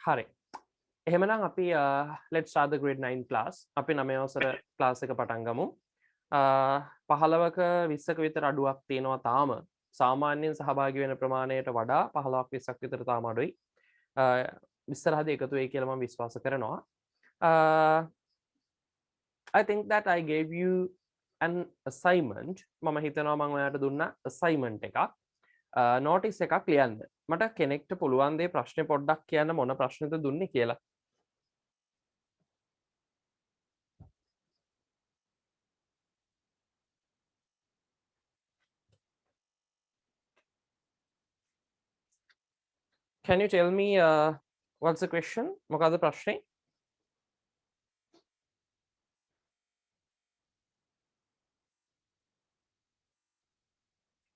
හරි. එහෙමනම් අපි let's start the grade 9 class. අපි 9 වසර class එක පටන් ගමු. 15ක 20ක විතර අඩුවක් තියෙනවා තාම. සාමාන්‍යයෙන් සහභාගී වෙන ප්‍රමාණයට වඩා 15ක් 20ක් විතර තාම අඩුයි. ඉස්සරහදී එකතු වෙයි කියලා මම විශ්වාස කරනවා. I think that I gave you an assignment. මම හිතනවා මම ඔයාලට දුන්න assignment එකක්. notice එකක් ලියන්න. මට කෙනෙක්ට පුළුවන් දේ ප්‍රශ්නේ පොඩ්ඩක් කියන්න මොන ප්‍රශ්නෙද දුන්නේ කියලා. Can you tell me what's the question? මොකද්ද ප්‍රශ්නේ?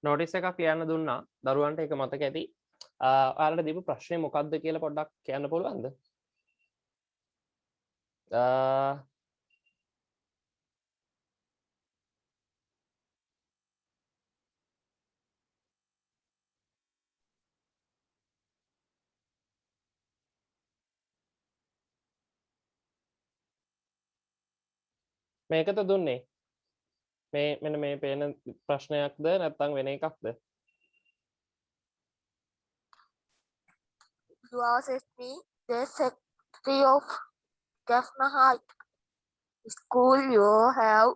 notice එකක් ලියන්න දුන්නා. දරුවන්ට ඒක මතක ඇති. ඔයාලට දීපු ප්‍රශ්නේ මොකක්ද කියලා පොඩ්ඩක් කියන්න පුළුවන්ද? මේකද දුන්නේ? මෙන්න මේ පේන ප්‍රශ්නයක්ද නැත්නම් වෙන එකක්ද? You asked me the secretary of Jaffna High School. You have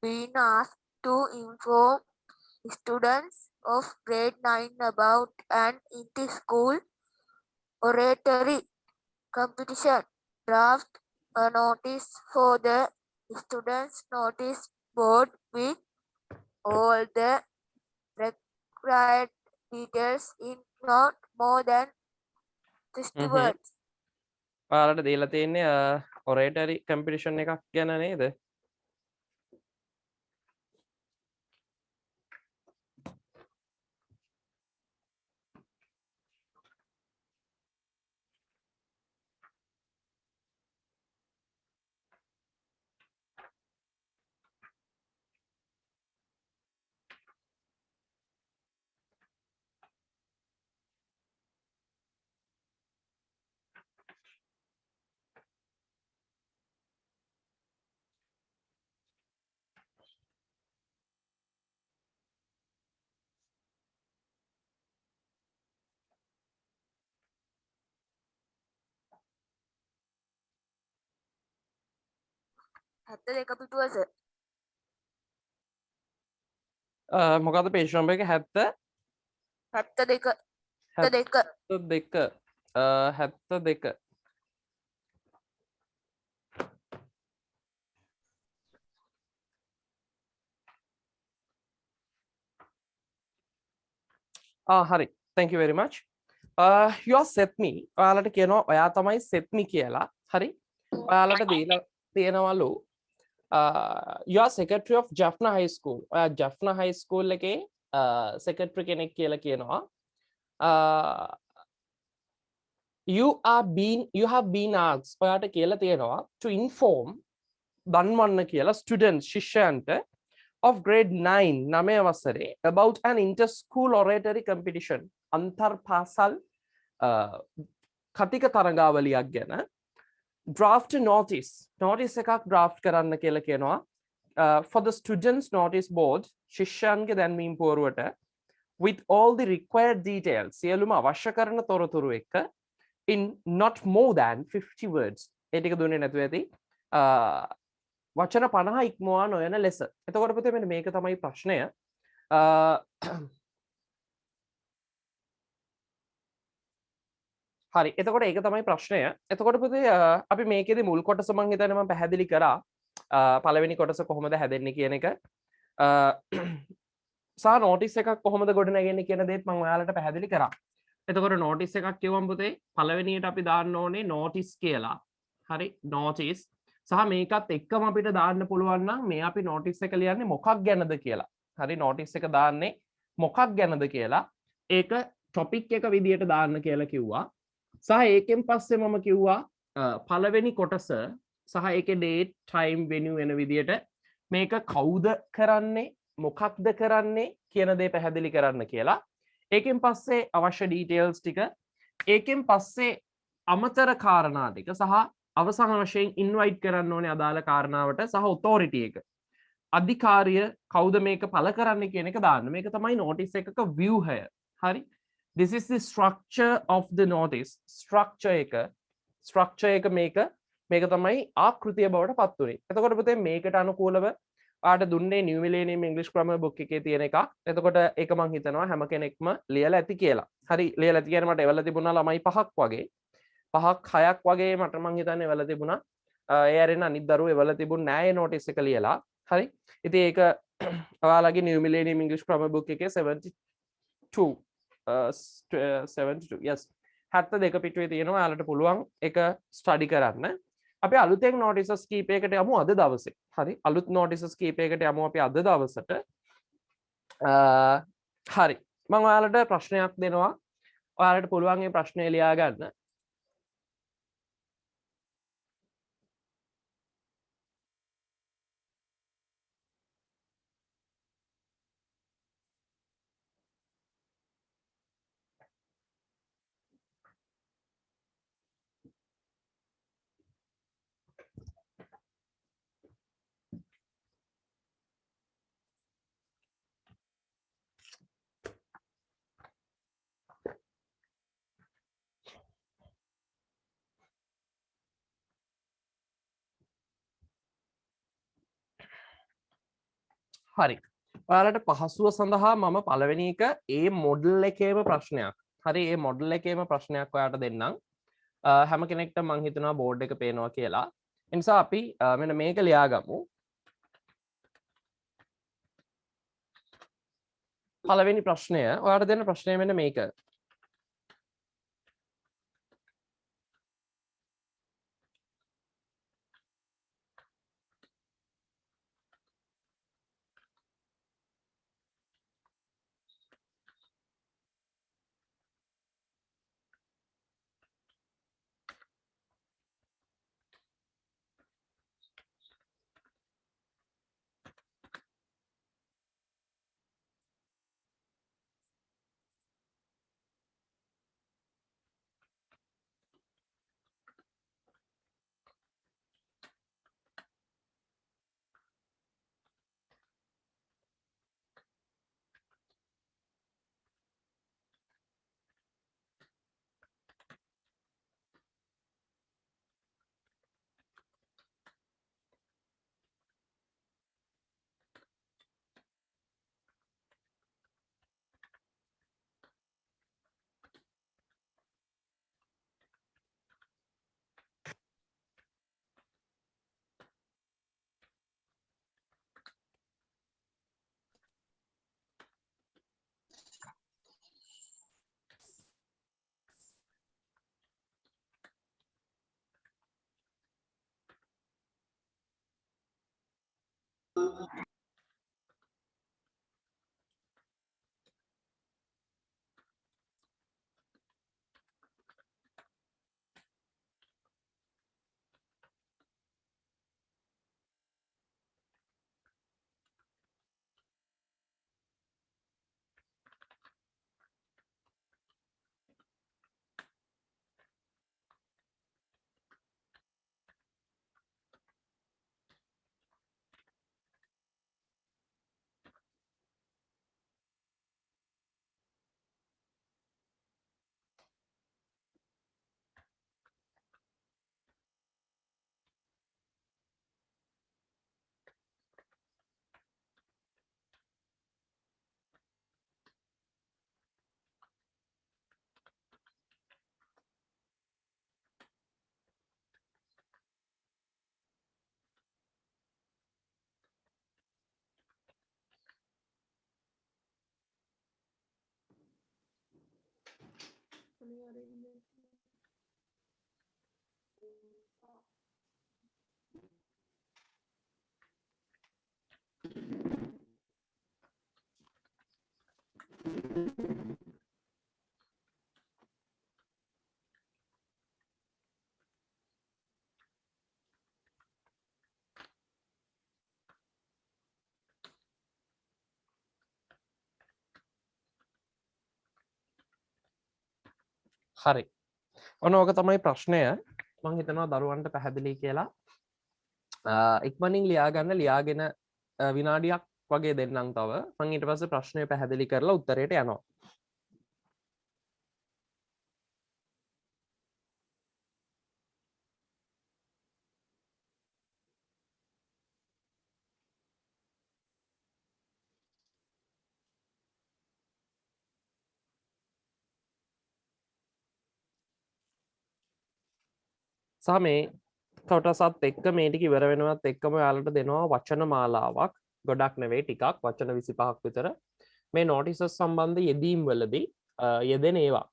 been asked to inform students of grade 9 about an inter-school oratory competition. Draft a notice for the students' notice board with all the required details in not more than 50 words. ඔයාලට දීලා තියෙන්නේ oratory competition එකක් ගැන නේද? මොකද්ද page number එක 72 හරි. thank you very much. You are set me. ඔයාලට කියනවා ඔයා තමයි set me කියලා. හරි. ඔයාලට දීලා තියෙනවලු you are secretary of Jaffna High School. ඔයා Jaffna High School එකේ secretary කෙනෙක් කියලා කියනවා. you have been asked ඔයාට කියලා තියෙනවා to inform දන්වන්න කියලා students ශිෂ්‍යයන්ට of grade 9 9 වසරේ about an inter-school oratory competition අන්තර් පාසල් කතික තරඟාවලියක් ගැන draft notice එකක් draft කරන්න කියලා කියනවා for the students notice board ශිෂ්‍යයන්ගේ දැන්වීම් පුවරුවට with all the required details සියලුම අවශ්‍ය කරන තොරතුරු එක්ක in not more than 50 words ඒ ටික දුන්නේ නැතුව ඇති වචන 50 ඉක්මවා නොයන ලෙස. එතකොට පුතේ මෙන්න මේක තමයි ප්‍රශ්නය. හරි. එතකොට ඒක තමයි ප්‍රශ්නය. එතකොට පුතේ අපි මේකේදී මුල් කොටස මම හිතන්නේ මම පැහැදිලි කරා. පළවෙනි කොටස කොහොමද හැදෙන්නේ කියන එක. සහ notice එකක් කොහොමද ගොඩ නැගෙන්නේ කියන දේත් මම ඔයාලට පැහැදිලි කරා. එතකොට notice එකක් කියවම් පුතේ පළවෙනියට අපි දාන්න ඕනේ notice කියලා. හරි. notice සහ මේකත් එක්කම අපිට දාන්න පුළුවන් නම් මේ අපි notice එක ලියන්නේ මොකක් ගැනද කියලා. හරි notice එක දාන්නේ මොකක් ගැනද කියලා. ඒක topic එක විදියට දාන්න කියලා කිව්වා. සහ ඒකෙන් පස්සේ මම කිව්වා පළවෙනි කොටස සහ ඒකේ date time venue වෙන විදියට මේක කවුද කරන්නේ මොකක්ද කරන්නේ කියන දේ පැහැදිලි කරන්න කියලා. ඒකෙන් පස්සේ අවශ්‍ය details ටික ඒකෙන් පස්සේ අමතර කාරණා ටික සහ අවසාන වශයෙන් ඉන්වයිට් කරන්න ඕනේ අදාළ කාරණාවට සහ ඔතොරිටි එක. අධිකාරිය කවුද මේක පළ කරන්න කියන එක දාන්න. මේක තමයි notice එකක ව්‍යුහය. හරි. This is the structure of the notice. structure එක මේක තමයි ආකෘතිය බවට පත් වුනේ. එතකොට පුතේ මේකට අනුකූලව ආට දුන්නේ New Millennium English Grammar book එකේ තියෙන එකක්. එතකොට ඒක මම හිතනවා හැම කෙනෙක්ම ලියලා ඇති කියලා. හරි ලියලා ඇති කියන්නේ මට එවලා තිබුණා ළමයි 5ක් වගේ. 5ක් 6ක් වගේ මට මං හිතන්නේ එවලා තිබුණා. ඒ ඇරෙන අනිත් දරුවෝ එවලා තිබුණ නෑ ඒ notice එක ලියලා. හරි. ඉතින් ඒක ඔයාලගේ New Millennium English Grammar book එකේ 72 72 yes 72 පිටුවේ තියෙනවා. ඔයාලට පුළුවන් ඒක ස්ටඩි කරන්න. අපි අලුතෙන් notices කීපයකට යමු අද දවසේ. හරි අලුත් notices කීපයකට යමු අපි අද දවසට. හරි මම ඔයාලට ප්‍රශ්නයක් දෙනවා. ඔයාලට පුළුවන් මේ ප්‍රශ්නේ ලියා ගන්න. හරි ඔයාලට පහසුව සඳහා මම පළවෙනි එක ඒ මොඩල් එකේම ප්‍රශ්නයක්. හරි ඒ මොඩල් එකේම ප්‍රශ්නයක් ඔයාලට දෙන්නම්. හැම කෙනෙක්ට මං හිතනවා බෝඩ් එක පේනවා කියලා. ඒ නිසා අපි මෙන්න මේක ලියාගමු. පළවෙනි ප්‍රශ්නය ඔයාලට දෙන්න ප්‍රශ්නය මෙන්න මේක. හරි ඔන්න ඕක තමයි ප්‍රශ්නය. මං හිතනවා දරුවන්ට පැහැදිලි කියලා. ඉක්මනින් ලියාගෙන විනාඩියක් වගේ දෙන්නම් තව. මං ඊට පස්සේ ප්‍රශ්නය පැහැදිලි කරලා උත්තරයට යනවා. සහ මේ කොටසත් එක්ක මේ ටික ඉවර වෙනවත් එක්කම ඔයාලට දෙනවා වචන මාලාවක්. ගොඩක් නෙවෙයි ටිකක් වචන 25ක් විතර. මේ නොටිසස් සම්බන්ධ යෙදීම් වලදී යෙදෙන ඒවා.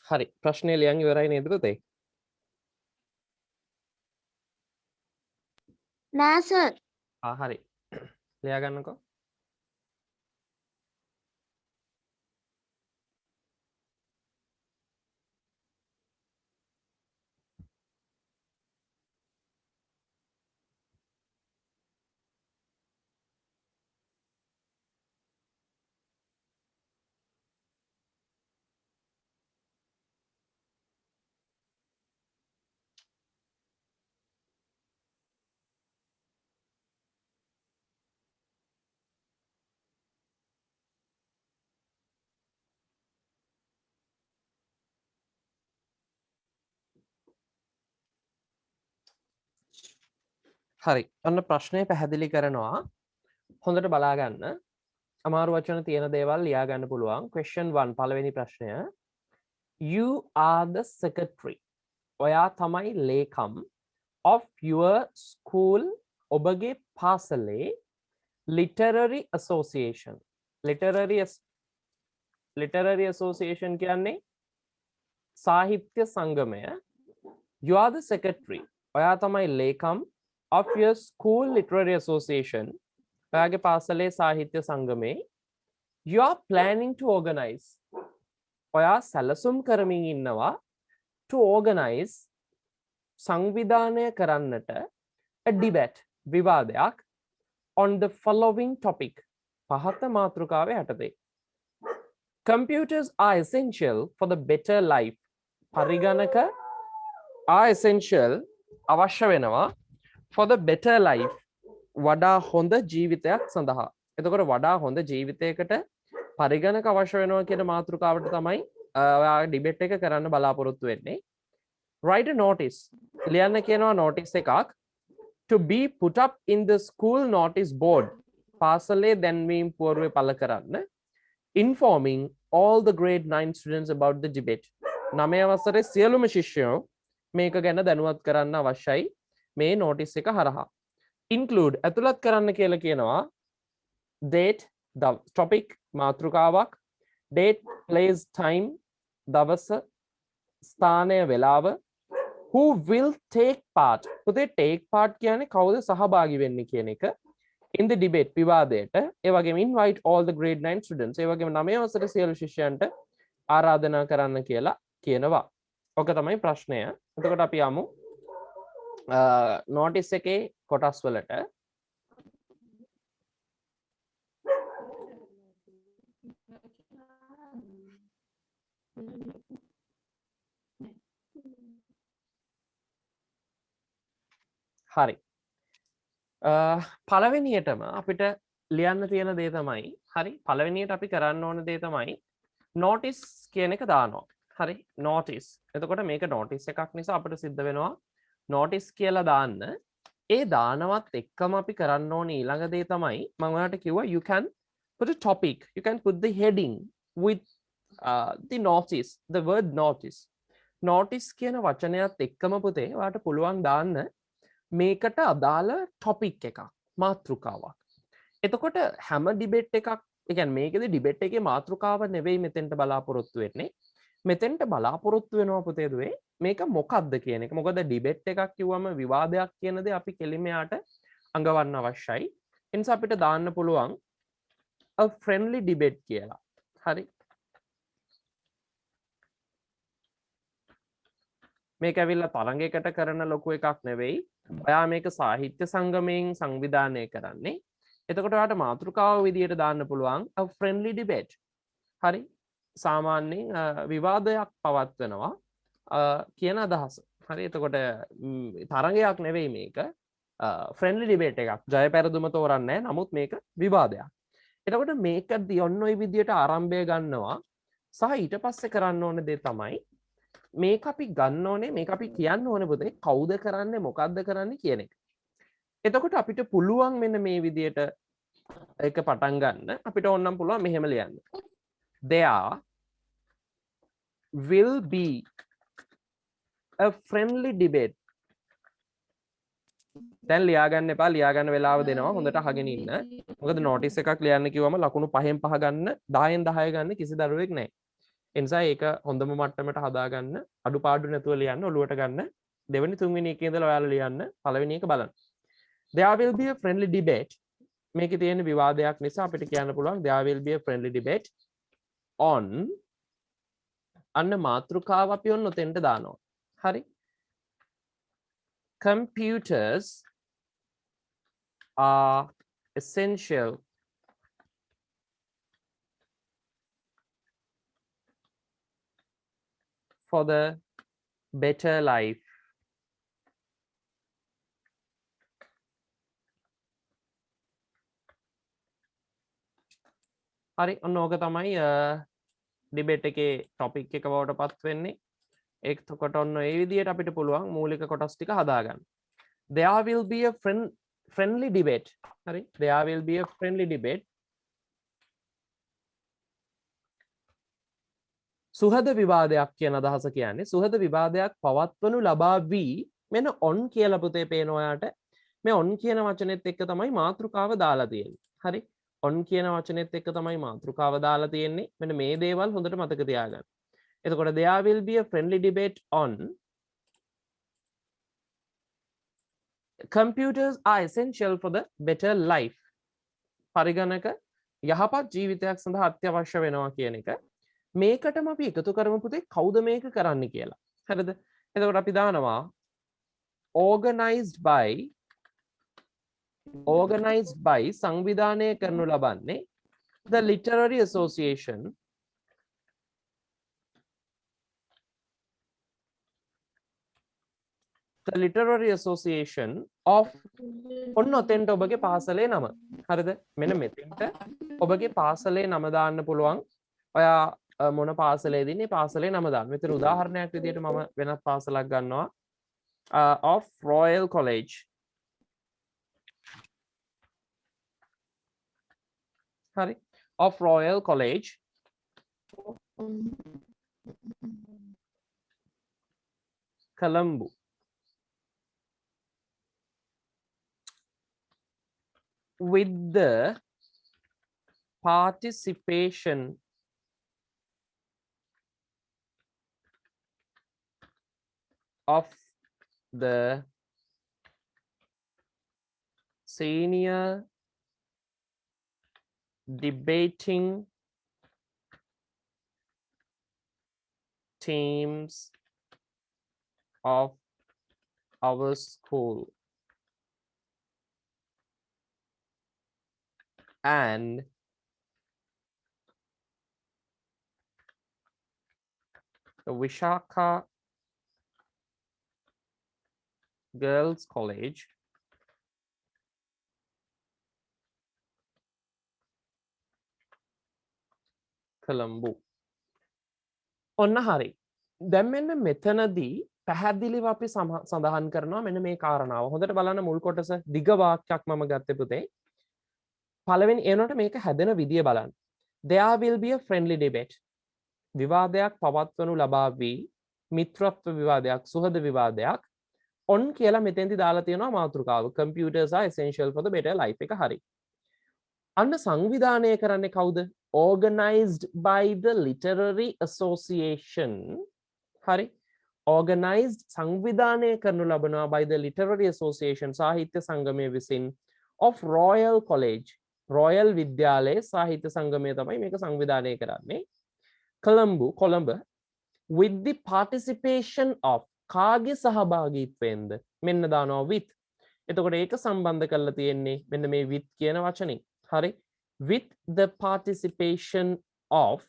හරි ප්‍රශ්නය ලියන් ඉවරයි නේද පුතේ? නෑ සර්. හරි ලියා ගන්නකෝ. හරි ඔන්න ප්‍රශ්නය පැහැදිලි කරනවා. හොඳට බලා ගන්න. අමාරු වචන තියෙන දේවල් ලියා ගන්න පුළුවන්. question 1 පළවෙනි ප්‍රශ්නය. You are the secretary. ඔයා තමයි ලේකම් of your school ඔබගේ පාසලේ literary association. literary association කියන්නේ සාහිත්‍ය සංගමය. You are the secretary. ඔයා තමයි ලේකම් of your school literary association. ඔයාගේ පාසලේ සාහිත්‍ය සංගමේ. You are planning to organize. ඔයා සැලසුම් කරමින් ඉන්නවා to organize සංවිධානය කරන්නට a debate විවාදයක් on the following topic පහත මාතෘකාවේ යටතේ. Computers are essential for the better life. පරිගණක are essential අවශ්‍ය වෙනවා for the better life වඩා හොඳ ජීවිතයක් සඳහා. එතකොට වඩා හොඳ ජීවිතයකට පරිගණක අවශ්‍ය වෙනවා කියන මාතෘකාවට තමයි ඔයාගේ ඩිබේට් එක කරන්න බලාපොරොත්තු වෙන්නේ. Write a notice. ලියන්න කියනවා notice එකක් to be put up in the school notice board. පාසලේ දැන්වීම් පුවරුවේ පළ කරන්න. Informing all the grade 9 students about the debate. 9 වසරේ සියලුම ශිෂ්‍යයෝ මේක ගැන දැනුවත් කරන්න අවශ්‍යයි මේ notice එක හරහා. Include ඇතුළත් කරන්න කියලා කියනවා date the topic මාතෘකාවක් date place time දවස ස්ථානය වෙලාව who will take part පුතේ take part කියන්නේ කවුද සහභාගී වෙන්නේ කියන එක in the debate විවාදයට ඒ වගේම invite all the grade 9 students ඒ වගේම 9 වසරේ සියලු ශිෂ්‍යයන්ට ආරාධනා කරන්න කියලා කියනවා. ඔක තමයි ප්‍රශ්නය. එතකොට අපි යමු notice එකේ කොටස් වලට. හරි පළවෙනියටම අපිට ලියන්න තියෙන දේ තමයි හරි පළවෙනියට අපි කරන්න ඕන දේ තමයි notice කියන එක දානවා. හරි notice. එතකොට මේක notice එකක් නිසා අපිට සිද්ධ වෙනවා notice කියලා දාන්න. ඒ දානවත් එක්කම අපි කරන්න ඕනේ ඊළඟ දේ තමයි මම ඔයාලට කිව්වා you can put a topic, you can put the heading with the notice, the word notice. notice කියන වචනයත් එක්කම පුතේ ඔයාලට පුළුවන් දාන්න මේකට අදාළ ටොපික් එකක් මාතෘකාවක්. එතකොට හැම ඩිබේට් එකක් ඒ කියන්නේ මේකේදී ඩිබේට් එකේ මාතෘකාව නෙවෙයි මෙතෙන්ට බලාපොරොත්තු වෙන්නේ. මෙතෙන්ට බලාපොරොත්තු වෙනවා පුතේ දුවේ මේක මොකක්ද කියන එක. මොකද ඩිබේට් එකක් කිව්වම විවාදයක් කියන දේ අපි කෙලිම යාට අඟවන්න අවශ්‍යයි. ඒ නිසා අපිට දාන්න පුළුවන් a friendly debate කියලා. හරි. මේක ඇවිල්ලා තරඟයකට කරන ලොකු එකක් නෙවෙයි. ඔයා මේක සාහිත්‍ය සංගමයෙන් සංවිධානය කරන්නේ. එතකොට ඔයාට මාතෘකාව විදියට දාන්න පුළුවන් a friendly debate. හරි. සාමාන්‍යයෙන් විවාදයක් පවත්වනවා කියන අදහස. හරි. එතකොට තරඟයක් නෙවෙයි මේක. friendly debate එකක්. ජය පෙරදුම තෝරන්නේ නැහැ. නමුත් මේක විවාදයක්. එතකොට මේකදී ඔන්න ඔය විදියට ආරම්භය ගන්නවා. සහ ඊට පස්සේ කරන්න ඕන දේ තමයි මේක අපි ගන්න ඕනේ මේක අපි කියන්න ඕනේ පුතේ කවුද කරන්නේ මොකද්ද කරන්නේ කියන එක. එතකොට අපිට පුළුවන් මෙන්න මේ විදියට ඒක පටන් ගන්න. අපිට ඕනනම් පුළුවන් මෙහෙම ලියන්න. There will be a friendly debate. දැන් ලියා ගන්න එපා. ලියා ගන්න වෙලාව දෙනවා. හොඳට අහගෙන ඉන්න. මොකද නෝටිස් එකක් ලියන්න කිව්වම ලකුණු 5න් 5 ගන්න 10න් 10 ගන්න කිසි දරුවෙක් නැහැ. ඒ නිසා ඒක හොඳම මට්ටමට හදාගන්න අඩුපාඩු නැතුව ලියන්න ඔලුවට ගන්න. දෙවෙනි තුන්වෙනි එකේ ඉඳලා ඔයාලා ලියන්න පළවෙනි එක බලන්න. There will be a friendly debate. මේකේ තියෙන විවාදයක් නිසා අපිට කියන්න පුළුවන් there will be a friendly debate on අන්න මාතෘකාව අපි ඔන්න ඔතෙන්ට දානවා. හරි. Computers are essential for the better life. හරි ඔන්න ඕක තමයි ඩිබේට් එකේ ටොපික් එක බවට පත් වෙන්නේ. ඒකකොට ඔන්න ඒ විදිහට අපිට පුළුවන් මූලික කොටස් ටික හදාගන්න. There will be a friendly debate. හරි. There will be a friendly debate. සුහද විවාදයක් කියන අදහස කියන්නේ සුහද විවාදයක් පවත්වනු ලබා වී මෙන්න on කියලා පුතේ පේන ඔයාට මේ on කියන වචනේත් එක්ක තමයි මාතෘකාව දාලා තියෙන්නේ. හරි. on කියන වචනේත් එක්ක තමයි මාතෘකාව දාලා තියෙන්නේ. මෙන්න මේ දේවල් හොඳට මතක තියාගන්න. එතකොට there will be a friendly debate on computers are essential for the better life. පරිගණක යහපත් ජීවිතයක් සඳහා අත්‍යවශ්‍ය වෙනවා කියන එක. මේකටම අපි එකතු කරමු පුතේ කවුද මේක කරන්නේ කියලා. හරිද? එතකොට අපි දානවා organized by සංවිධානය කරනු ලබන්නේ the literary association of ඔන්න ඔතෙන්ට ඔබගේ පාසලේ නම. හරිද? මෙන්න මෙතෙන්ට ඔබගේ පාසලේ නම දාන්න පුළුවන්. ඔයා මොන පාසලේද ඉන්නේ පාසලේ නම දාන්න. මෙතන උදාහරණයක් විදිහට මම වෙනත් පාසලක් ගන්නවා. of Royal College. හරි. of Royal College. Colombo. With the participation of the senior debating teams of our school and the Vishaka Girls College Colombo. ඔන්න හරි. දැන් මෙන්න මෙතනදී පැහැදිලිව අපි සඳහන් කරනවා මෙන්න මේ කාරණාව. හොඳට බලන්න මුල් කොටස දිග වාක්‍යයක් මම ගත්තේ පුතේ. පළවෙනි එනකොට මේක හැදෙන විදිය බලන්න. There will be a friendly debate. විවාදයක් පවත්වනු ලබා වී මිත්‍රත්ව විවාදයක් සුහද විවාදයක් on කියලා මෙතෙන්දි දාලා තියෙනවා මාතෘකාව. Computers are essential for the better life එක හරි. අන්න සංවිධානය කරන්නේ කවුද? Organized by the literary association. හරි. Organized සංවිධානය කරනු ලබනවා by the literary association සාහිත්‍ය සංගමය විසින් of Royal College. Royal විද්‍යාලයේ සාහිත්‍ය සංගමය තමයි මේක සංවිධානය කරන්නේ. Colombo with the participation of කාගේ සහභාගීත්වයෙන්ද මෙන්න දානවා with. එතකොට ඒක සම්බන්ධ කරලා තියෙන්නේ මෙන්න මේ with කියන වචනේ. හරි. With the participation of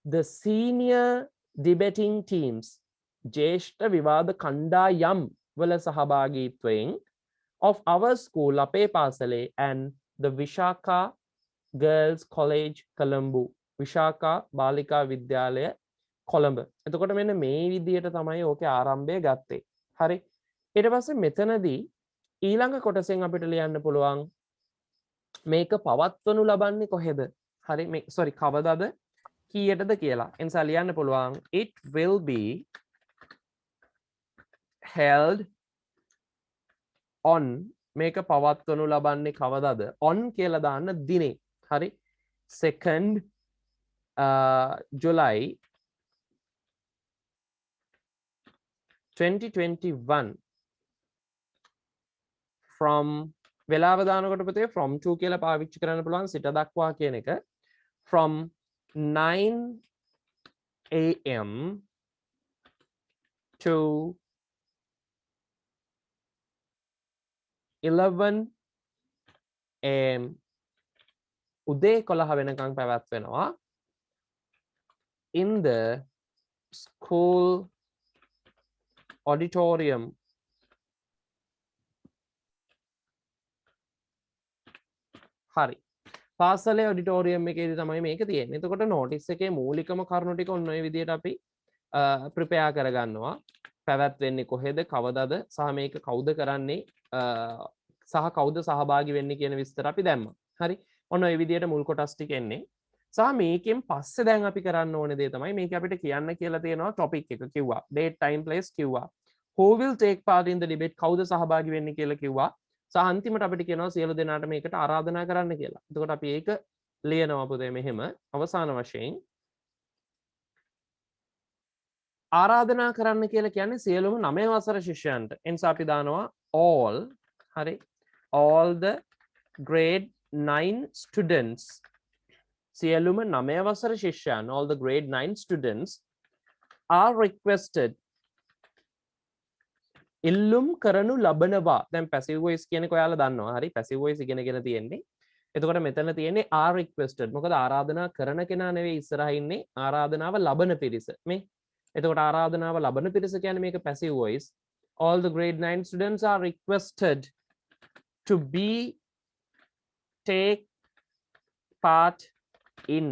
the senior debating teams. ජේෂ්ඨ විවාද කණ්ඩායම් වල සහභාගීත්වයෙන් of our school අපේ පාසලේ and the Vishaka Girls College Colombo. Visakha බාලිකා විද්‍යාලය කොළඹ. එතකොට මෙන්න මේ විදිහට තමයි ඕකේ ආරම්භය ගත්තේ. හරි. ඊට පස්සේ මෙතනදී ඊළඟ කොටසෙන් අපිට ලියන්න පුළුවන් මේක පවත්වනු ලබන්නේ කොහෙද? හරි මේ sorry කවදාද කීයටද කියලා. එනිසා ලියන්න පුළුවන් it will be held on මේක පවත්වනු ලබන්නේ කවදාද? on කියලා දාන්න දිනේ. හරි. 2nd July 2021 from වෙලාව දානකොට පුතේ from to කියලා පාවිච්චි කරන්න පුළුවන් සිට දක්වා කියන එක from 9 am to 11 am උදේ 11 වෙනකන් පැවැත්වෙනවා in the school auditorium හරි පාසලේ ඔඩිටෝරියම් එකේදී තමයි මේක තියෙන්නේ. එතකොට නෝටිස් එකේ මූලිකම කරුණු ටික ඔන්න ඔය විදිහට අපි ප්‍රිපෙයාර් කරගන්නවා. පැවැත්වෙන්නේ කොහෙද, කවදද, සහ මේක කවුද කරන්නේ සහ කවුද සහභාගී වෙන්නේ කියන විස්තර අපි දැම්මා. හරි. ඔන්න ඔය විදිහට මුල් කොටස් ටික එන්නේ. සහ මේකෙන් පස්සේ දැන් අපි කරන්න ඕනේ දේ තමයි මේක අපිට කියන්න කියලා තියෙනවා topic එක කිව්වා. date time place කිව්වා. who will take part in the debate කවුද සහභාගී වෙන්නේ කියලා කිව්වා. සහ අන්තිමට අපිට කියනවා සියලු දෙනාට මේකට ආරාධනා කරන්න කියලා. එතකොට අපි ඒක ලියනවා පුතේ මෙහෙම අවසාන වශයෙන් ආරාධනා කරන්න කියලා කියන්නේ සියලුම 9 වසර ශිෂ්‍යයන්ට. එනිසා අපි දානවා all හරි all the grade 9 students සියලුම 9 වසර ශිෂ්‍යයන් all the grade 9 students are requested ඉල්ලුම් කරනු ලබනවා. දැන් passive voice කියන්නේ ඔයාලා දන්නවා. හරි passive voice ඉගෙනගෙන තියෙන්නේ. එතකොට මෙතන තියෙන්නේ are requested. මොකද ආරාධනා කරන කෙනා නෙවෙයි ඉස්සරහා ඉන්නේ ආරාධනාව ලබන පිරිස. මේ එතකොට ආරාධනාව ලබන පිරිස කියන්නේ මේක passive voice. All the grade 9 students are requested to take part in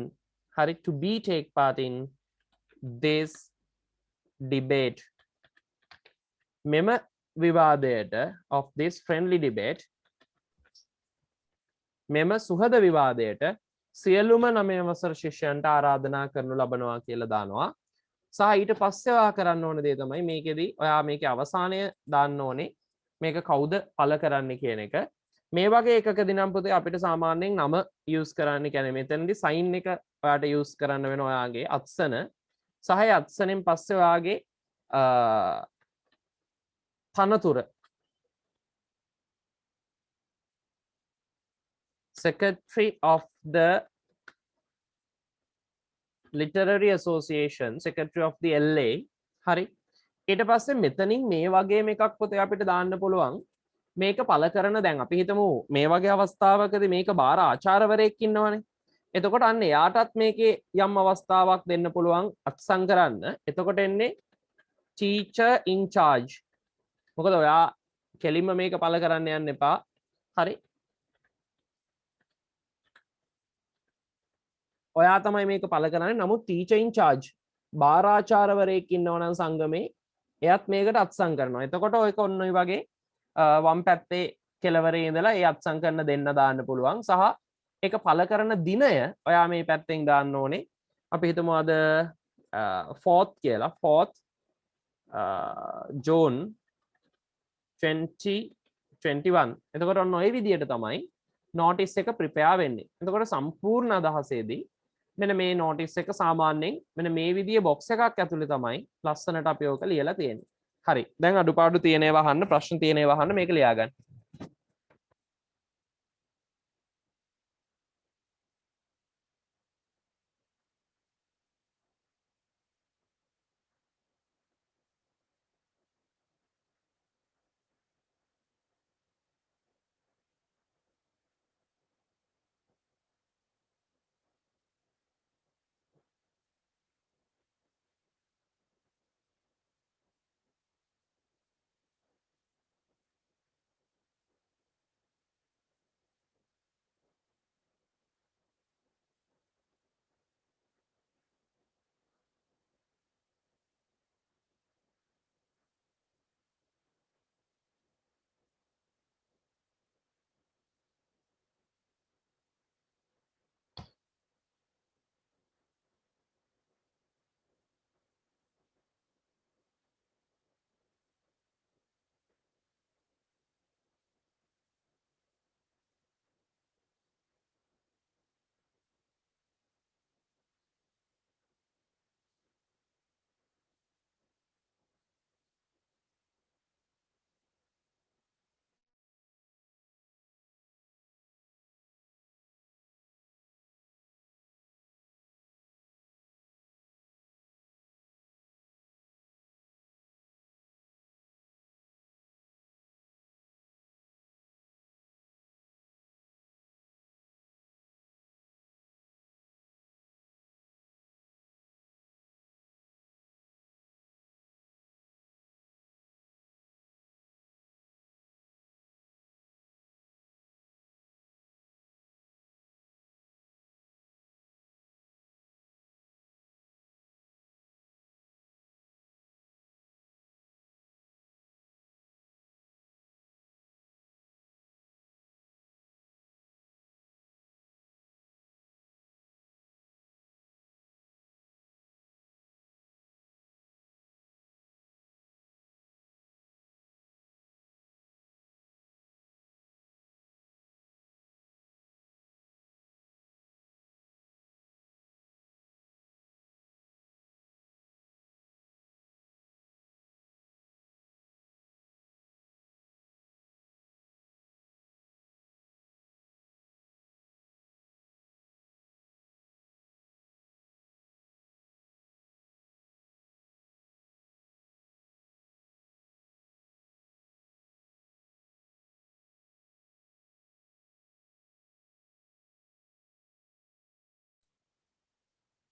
හරි to take part in this debate මෙම විවාදයට of this friendly debate මෙම සුහද විවාදයට සියලුම 9 වසර ශිෂ්‍යයන්ට ආරාධනා කරනු ලබනවා කියලා දානවා. සහ ඊට පස්සේ ඔයා කරන්න ඕන දේ තමයි මේකෙදී ඔයා මේකේ අවසානය දාන්න ඕනේ. මේක කවුද පළ කරන්නේ කියන එක. මේ වගේ එකකදී නම් පුතේ අපිට සාමාන්‍යයෙන් නම යූස් කරන්න කියන්නේ මෙතනදී සයින් එක ඔයාට යූස් කරන්න වෙන ඔයාගේ අත්සන සහ අත්සනෙන් පස්සේ ඔයාගේ තනතුර Secretary of the Literary Association, Secretary of the LA. හරි. ඊට පස්සේ මෙතනින් මේ වගේ එකක් පොතේ අපිට දාන්න පුළුවන්. මේක පළ කරන දැන් අපි හිතමු මේ වගේ අවස්ථාවකදී මේක බාර ආචාර්යවරයෙක් ඉන්නවනේ. එතකොට අන්න එයාටත් මේකේ යම් අවස්ථාවක් දෙන්න පුළුවන් අත්සන් කරන්න. එතකොට එන්නේ teacher in charge. මොකද ඔයා කෙලින්ම මේක පළ කරන්න යන්න එපා. හරි. ඔයා තමයි මේක පළ කරන්නේ. නමුත් teacher in charge බාරාචාර්යවරයෙක් ඉන්නවා නම් සංගමේ එයත් මේකට අත්සන් කරනවා. එතකොට ඔයක ඔන්න ඔය වගේ වම් පැත්තේ කෙළවරේ ඉඳලා ඒ අත්සන් කරන දෙන්න දාන්න පුළුවන්. සහ ඒක පළ කරන දිනය ඔයා මේ පැත්තෙන් දාන්න ඕනේ. අපි හිතමු අද 4th කියලා. 4th June 2021. එතකොට ඔන්න ඔය විදිහට තමයි notice එක prepare වෙන්නේ. එතකොට සම්පූර්ණ අදහසේදී මෙන්න මේ notice එක සාමාන්‍යයෙන් මෙන්න මේ විදිහේ box එකක් ඇතුලේ තමයි ලස්සනට අපි ඕක ලියලා තියෙන්නේ. හරි. දැන් අඩුපාඩු තියෙන ඒවා අහන්න, ප්‍රශ්න තියෙන ඒවා අහන්න මේක ලියා ගන්න.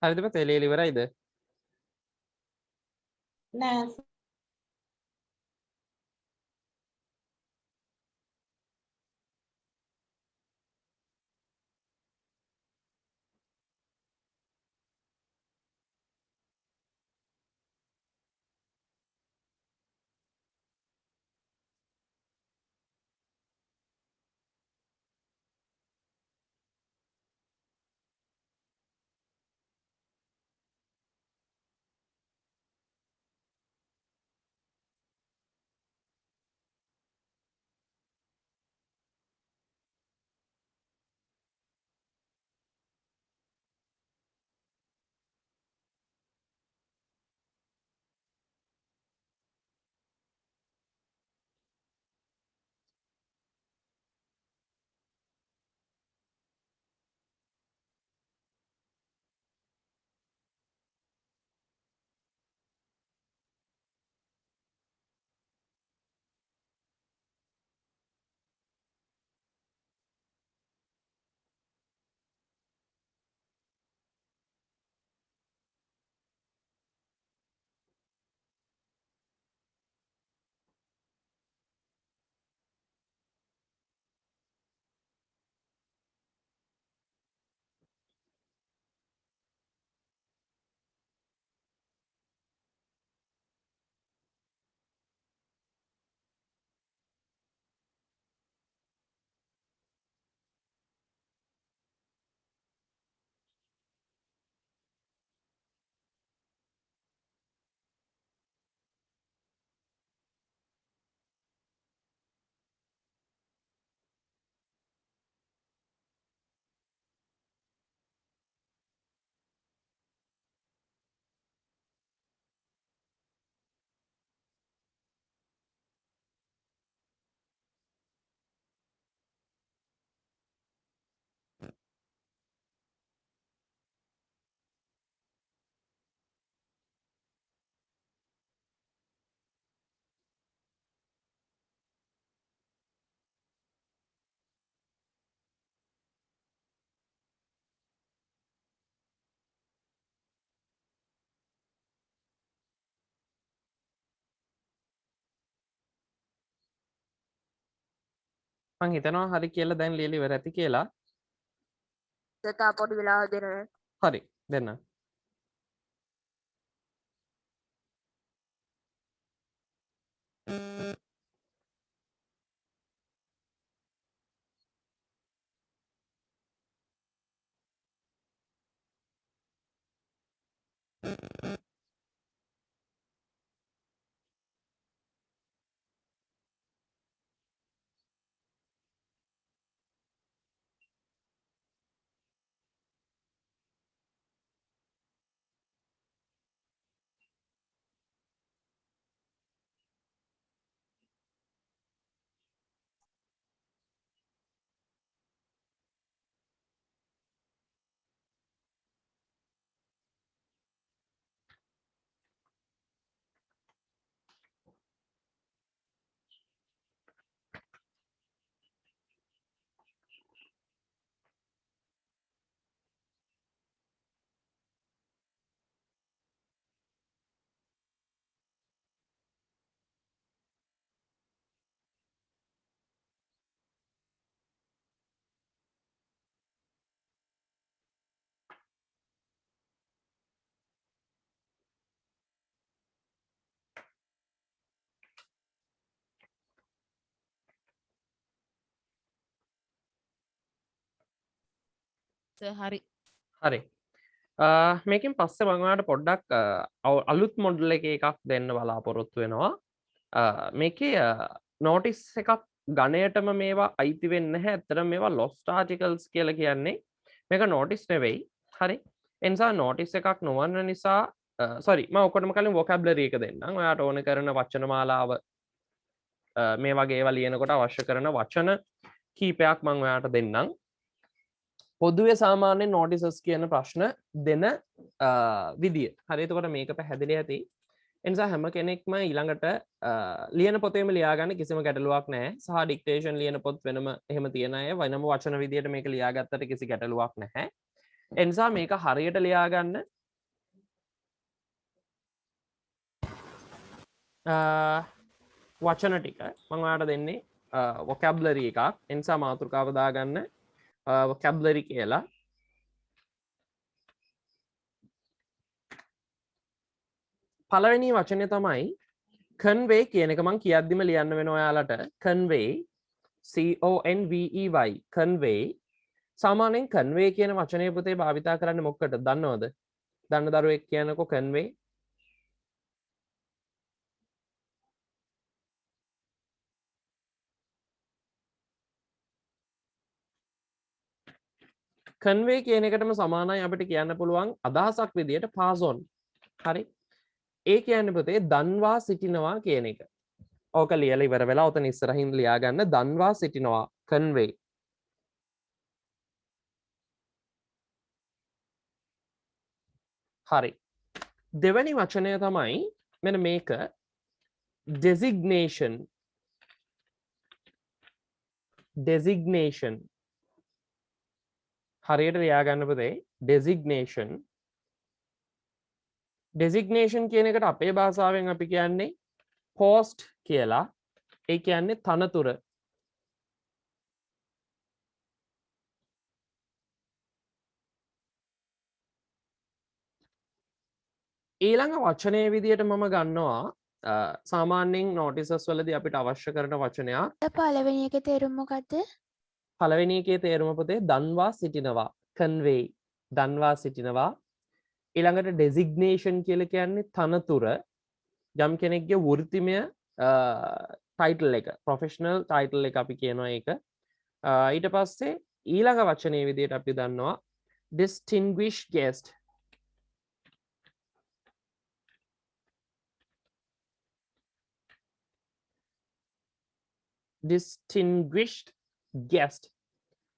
හරිද පුතේ ලියලා ඉවරයිද? නෑ මං හිතනවා හරි කියලා දැන් ලියලා ඉවර ඇති කියලා. තා පොඩි වෙලාවක් දෙනවා. හරි දෙන්න. හරි හරි. මේකෙන් පස්සේ මම ඔයාලට පොඩ්ඩක් අලුත් මොඩල් එකක් දෙන්න බලාපොරොත්තු වෙනවා. මේකේ නෝටිස් එකක් ගණයටම මේවා අයිති වෙන්නේ නැහැ. ඇත්තටම මේවා lost articles කියලා කියන්නේ. මේක නෝටිස් නෙවෙයි. හරි. ඒ නිසා නෝටිස් එකක් නොවන නිසා sorry මම ඔක්කොටම කලින් vocabulary එක දෙන්නම්. ඔයාට ඕන කරන වචන මාලාව මේ වගේ ඒවා ලියනකොට අවශ්‍ය කරන වචන කීපයක් මම ඔයාට දෙන්නම්. පොදුවේ සාමාන්‍යයෙන් notices කියන ප්‍රශ්න දෙන විදිය. හරි එතකොට මේක පැහැදිලි ඇති. ඒ නිසා හැම කෙනෙක්ම ඊළඟට ලියන පොතේම ලියාගන්න කිසිම ගැටලුවක් නැහැ. සහ ඩික්ටේෂන් ලියන පොත් වෙනම එහෙම තියෙන අය වෙනම වචන විදියට මේක ලියාගත්තට කිසි ගැටලුවක් නැහැ. ඒ නිසා මේක හරියට ලියාගන්න වචන ටික මම ඔයාලට දෙන්නේ vocabulary එකක්. ඒ නිසා මාතෘකාව දාගන්න vocabulary කියලා. පළවෙනි වචනේ තමයි convey කියන එක. මම කියද්දිම ලියන්න වෙනවා ඔයාලට. convey CONVEY convey. සාමාන්‍යයෙන් convey කියන වචනය පුතේ භාවිතා කරන්නේ මොකටද දන්නවද? දන්න දරුවෙක් කියනකෝ convey. convey කියන එකටම සමානයි අපිට කියන්න පුළුවන් අදහසක් විදියට pass on. හරි. ඒ කියන්නේ පුතේ දන්වා සිටිනවා කියන එක. ඕක ලියලා ඉවර වෙලා ඔතන ඉස්සරහින් ලියා ගන්න දන්වා සිටිනවා convey. හරි. දෙවැනි වචනය තමයි මෙන්න මේක designation. designation. හරියට ලියා ගන්න පුතේ designation. designation කියන එකට අපේ භාෂාවෙන් අපි කියන්නේ post කියලා. ඒ කියන්නේ තනතුර. ඊළඟ වචනය විදියට මම ගන්නවා සාමාන්‍යයෙන් notices වලදී අපිට අවශ්‍ය කරන වචනයක්. පළවෙනි එකේ තේරුම මොකද්ද? පළවෙනි එකේ තේරුම පුතේ දන්වා සිටිනවා convey. දන්වා සිටිනවා. ඊළඟට designation කියලා කියන්නේ තනතුර. යම් කෙනෙක්ගේ වෘත්තිමය ටයිටල් එක, professional title එක අපි කියනවා ඒක. ඊට පස්සේ ඊළඟ වචනේ විදියට අපි දන්නවා distinguished guest. distinguished guest.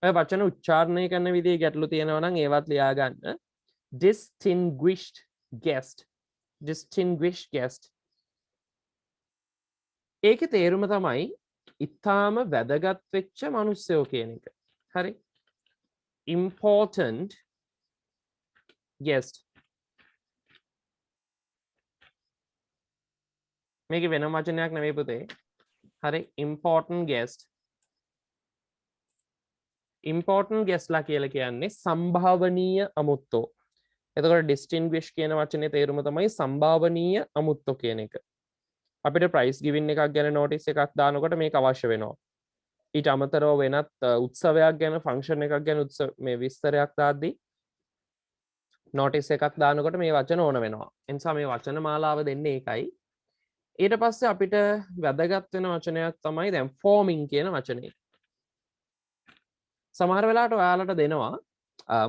ඔය වචන උච්චාරණය කරන විදිහේ ගැටලු තියෙනවා නම් ඒවත් ලියා ගන්න. distinguished guest. distinguished guest. ඒකේ තේරුම තමයි ඉතාම වැදගත් වෙච්ච මිනිස්සයෝ කියන එක. හරි. important guest. මේක වෙනම වචනයක් නෙවෙයි පුතේ. හරි. important guest. important guest ලා කියලා කියන්නේ සම්භාවනීය අමුත්තෝ. එතකොට distinguished කියන වචනේ තේරුම තමයි සම්භාවනීය අමුත්තෝ කියන එක. අපිට prize giving එකක් ගැන notice එකක් දානකොට මේක අවශ්‍ය වෙනවා. ඊට අමතරව වෙනත් උත්සවයක් ගැන function එකක් ගැන මේ විස්තරයක් දාද්දී notice එකක් දානකොට මේ වචන ඕන වෙනවා. ඒ නිසා මේ වචන මාලාව දෙන්නේ ඒකයි. ඊට පස්සේ අපිට වැදගත් වෙන වචනයක් තමයි දැන් forming කියන වචනේ. සමහර වෙලාවට ඔයාලට දෙනවා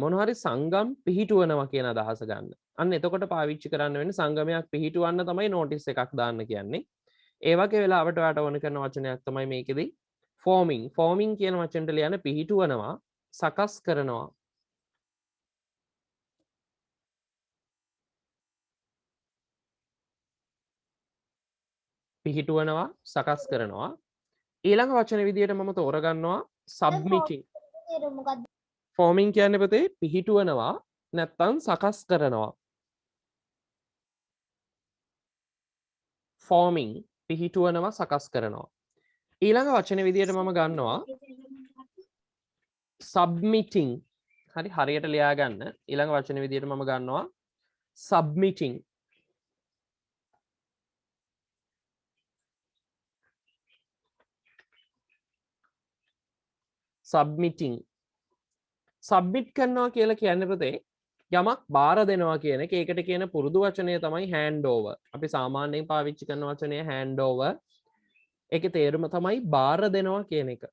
මොන හරි සංගම් පිහිටුවනවා කියන අදහස ගන්න. අන්න එතකොට පාවිච්චි කරන්න වෙන්නේ සංගමයක් පිහිටුවන්න තමයි notice එකක් දාන්න කියන්නේ. ඒ වගේ වෙලාවට ඔයාලට ඕන කරන වචනයක් තමයි මේකෙදි forming. forming කියන වචනට ලියන්නේ පිහිටුවනවා, සකස් කරනවා. පිහිටුවනවා, සකස් කරනවා. ඊළඟ වචන විදියට මම තෝරගන්නවා submitting. forming කියන්නේ පුතේ පිහිටුවනවා නැත්නම් සකස් කරනවා. forming පිහිටුවනවා සකස් කරනවා. ඊළඟ වචන විදියට මම ගන්නවා submitting. හරි හරියට ලියා ගන්න. ඊළඟ වචන විදියට මම ගන්නවා submitting. submitting. submit කරනවා කියලා කියන්නේ පුතේ යමක් බාර දෙනවා කියන එක. ඒකට කියන පුරුදු වචනය තමයි hand over. අපි සාමාන්‍යයෙන් පාවිච්චි කරන වචනය hand over. ඒකේ තේරුම තමයි බාර දෙනවා කියන එක.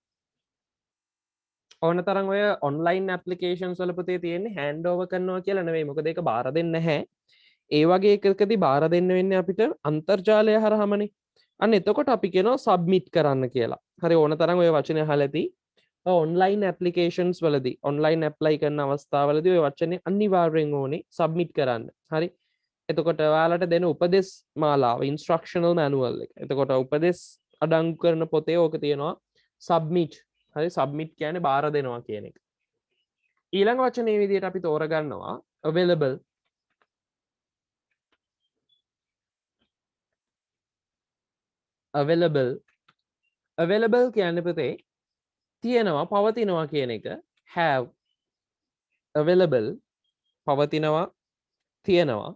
ඕන තරම් ඔය online applications වල පුතේ තියෙන්නේ hand over කරනවා කියලා නෙවෙයි. මොකද ඒක බාර දෙන්නේ නැහැ. ඒ වගේ එකකදී බාර දෙන්න වෙන්නේ අපිට අන්තර්ජාලය හරහාමනේ. අන්න එතකොට අපි කියනවා submit කරන්න කියලා. හරි ඕන තරම් ඔය වචනය අහලා ඇති. online applications වලදී online apply කරන අවස්ථාවලදී ඔය වචනේ අනිවාර්යෙන් ඕනේ submit කරන්න. හරි. එතකොට ඔයාලට දෙන උපදෙස් මාලාව instructional manual එක. එතකොට උපදෙස් අඩංගු කරන පොතේ ඕක තියෙනවා submit. හරි submit කියන්නේ බාර දෙනවා කියන එක. ඊළඟ වචනේ විදිහට අපි තෝරගන්නවා available. available කියන්නේ පුතේ තියෙනවා පවතිනවා කියන එක. have available පවතිනවා තියෙනවා.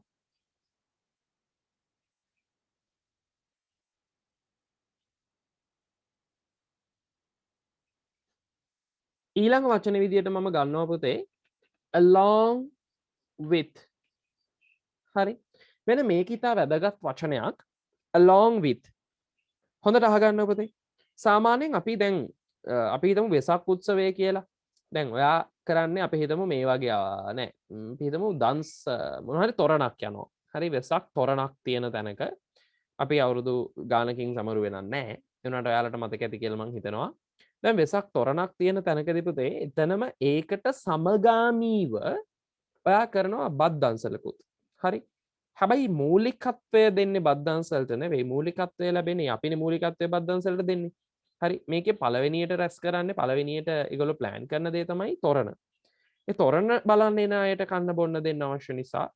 ඊළඟ වචන විදියට මම ගන්නවා පුතේ along with. හරි. මෙන්න මේක ඉතා වැදගත් වචනයක් along with. හොඳට අහගන්න පුතේ. සාමාන්‍යයෙන් අපි දැන් අපි හිතමු වෙසක් උත්සවය කියලා. දැන් ඔයා කරන්නේ අපි හිතමු මේ වගේ නෑ. අපි හිතමු දන්ස් මොන හරි තොරණක් යනවා. හරි වෙසක් තොරණක් තියෙන තැනක අපි අවුරුදු ගානකින් සමරු වෙනන්නේ නැහැ. ඒ වුණාට ඔයාලට මතක ඇති කියලා මම හිතනවා. දැන් වෙසක් තොරණක් තියෙන තැනකදී පුතේ එතනම ඒකට සමගාමීව ඔයා කරනවා බත් දන්සලකුත්. හරි. හැබැයි මූලිකත්වය දෙන්නේ බත් දන්සලට නෙවෙයි. මූලිකත්වය ලැබෙන්නේ අපිනේ මූලිකත්වය බත් දන්සලට දෙන්නේ. හරි. මේකේ පළවෙනියට රැස් කරන්නේ පළවෙනියට ඒගොල්ලෝ ප්ලෑන් කරන දේ තමයි තොරණ. ඒ තොරණ බලන්න එන අයට කන්න බොන්න දෙන්න අවශ්‍ය නිසා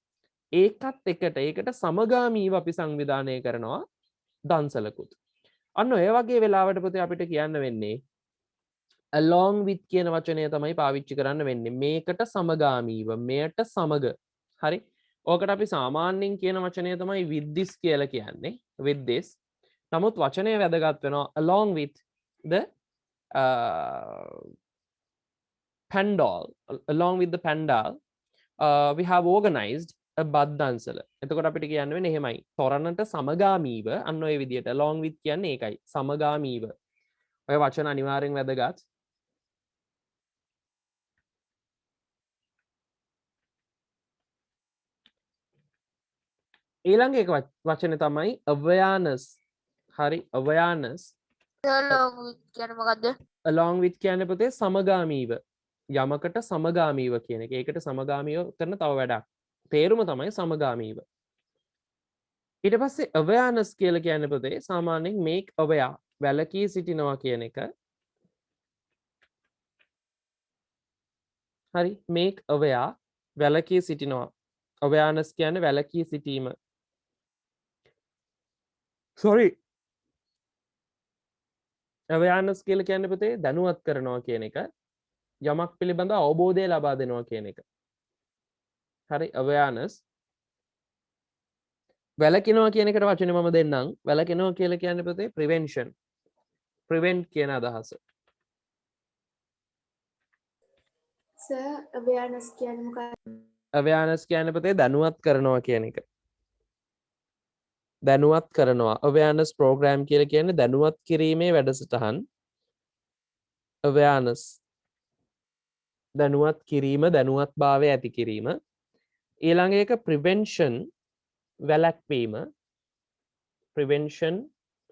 ඒකත් ඒකට සමගාමීව අපි සංවිධානය කරනවා දන්සලකුත්. අන්න ඔය වගේ වෙලාවට පුතේ අපිට කියන්න වෙන්නේ along with කියන වචනය තමයි පාවිච්චි කරන්න වෙන්නේ. මේකට සමගාමීව මෙයට සමග. හරි. ඕකට අපි සාමාන්‍යයෙන් කියන වචනය තමයි with this කියලා කියන්නේ. with this. නමුත් වචනය වැදගත් වෙනවා along with the pandal. along with the pandal we have organized බත් දන්සල. එතකොට අපිට කියන්න වෙන්නේ එහෙමයි. තොරණට සමගාමීව අන්න ඔය විදියට along with කියන්නේ ඒකයි. සමගාමීව. ඔය වචන අනිවාර්යෙන් වැදගත්. ඊළඟ එක වචනේ තමයි awareness. හරි awareness. along with කියන්නේ මොකද්ද? along with කියන්නේ පුතේ සමගාමීව. යමකට සමගාමීව කියන එක. ඒකට සමගාමීව කරන තව වැඩක්. තේරුම තමයි සමගාමීව. ඊට පස්සේ awareness කියලා කියන්නේ පුතේ සාමාන්‍යයෙන් make aware වැළකී සිටිනවා කියන එක. හරි make aware වැළකී සිටිනවා. awareness කියන්නේ වැළකී සිටීම. sorry awareness කියලා කියන්නේ පුතේ දැනුවත් කරනවා කියන එක. යමක් පිළිබඳ අවබෝධය ලබා දෙනවා කියන එක. හරි awareness. වැළකිනවා කියන එකට වචනේ මම දෙන්නම්. වැළකිනවා කියලා කියන්නේ පුතේ prevention. prevent කියන අදහස. sir awareness කියන්නේ මොකක්ද? awareness කියන්නේ පුතේ දැනුවත් කරනවා කියන එක. දැනුවත් කරනවා. awareness program කියලා කියන්නේ දැනුවත් කිරීමේ වැඩසටහන්. awareness දැනුවත් කිරීම දැනුවත්භාවය ඇති කිරීම. ඊළඟ එක prevention වැළැක්වීම. prevention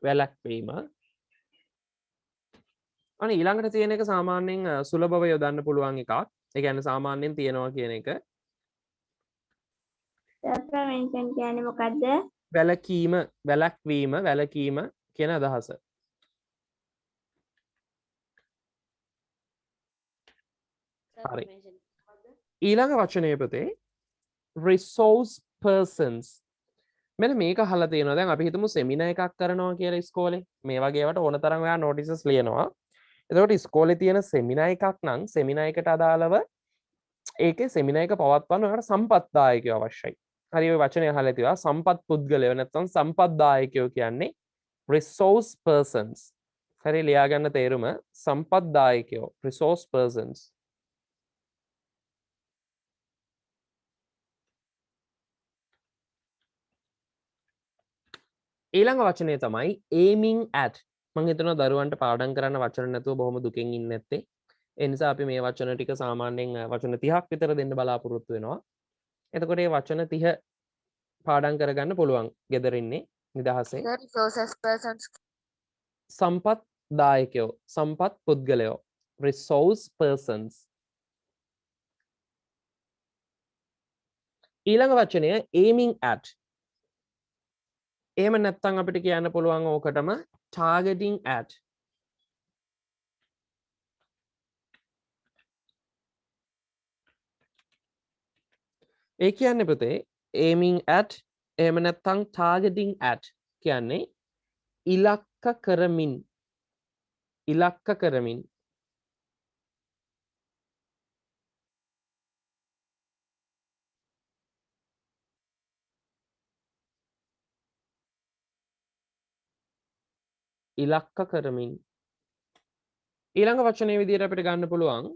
වැළැක්වීම. අනේ ඊළඟට තියෙන එක සාමාන්‍යයෙන් සුලභව යොදන්න පුළුවන් එකක්. ඒ කියන්නේ සාමාන්‍යයෙන් තියෙනවා කියන එක. prevention කියන්නේ මොකද්ද? වැළකීම වැළැක්වීම වැළකීම කියන අදහස. හරි. ඊළඟ වචනය පුතේ resource persons. මෙන්න මේක අහලා තියෙනවා. දැන් අපි හිතමු සෙමිනා එකක් කරනවා කියලා ඉස්කෝලේ. මේ වගේ ඒවාට ඕන තරම් ඔයා notices ලියනවා. එතකොට ඉස්කෝලේ තියෙන සෙමිනා එකක් නම් සෙමිනා එකට අදාළව ඒකේ සෙමිනා එක පවත්වන්න ඔයාලට සම්පත්දායකයෝ අවශ්‍යයි. හරි ඔය වචනේ අහලා තියෙනවා සම්පත් පුද්ගලයෝ නැත්නම් සම්පත්දායකයෝ කියන්නේ resource persons. හරි ලියා ගන්න තේරුම සම්පත්දායකයෝ resource persons. ඊළඟ වචනය තමයි aiming at. මම හිතනවා දරුවන්ට පාඩම් කරන්න වචන නැතුව බොහොම දුකෙන් ඉන්නේ නැත්තේ. ඒ නිසා අපි මේ වචන ටික සාමාන්‍යයෙන් වචන 30ක් විතර දෙන්න බලාපොරොත්තු වෙනවා. එතකොට මේ වචන 30 පාඩම් කරගන්න පුළුවන්. ගෙදර ඉන්නේ නිදහසේ. resources persons සම්පත් දායකයෝ සම්පත් පුද්ගලයෝ resource persons. ඊළඟ වචනය aiming at. එහෙම නැත්නම් අපිට කියන්න පුළුවන් ඕකටම targeting at. ඒ කියන්නේ පුතේ aiming at එහෙම නැත්නම් targeting at කියන්නේ ඉලක්ක කරමින් ඉලක්ක කරමින් ඉලක්ක කරමින් ඊළඟ වචනේ විදිහට අපිට ගන්න පුළුවන්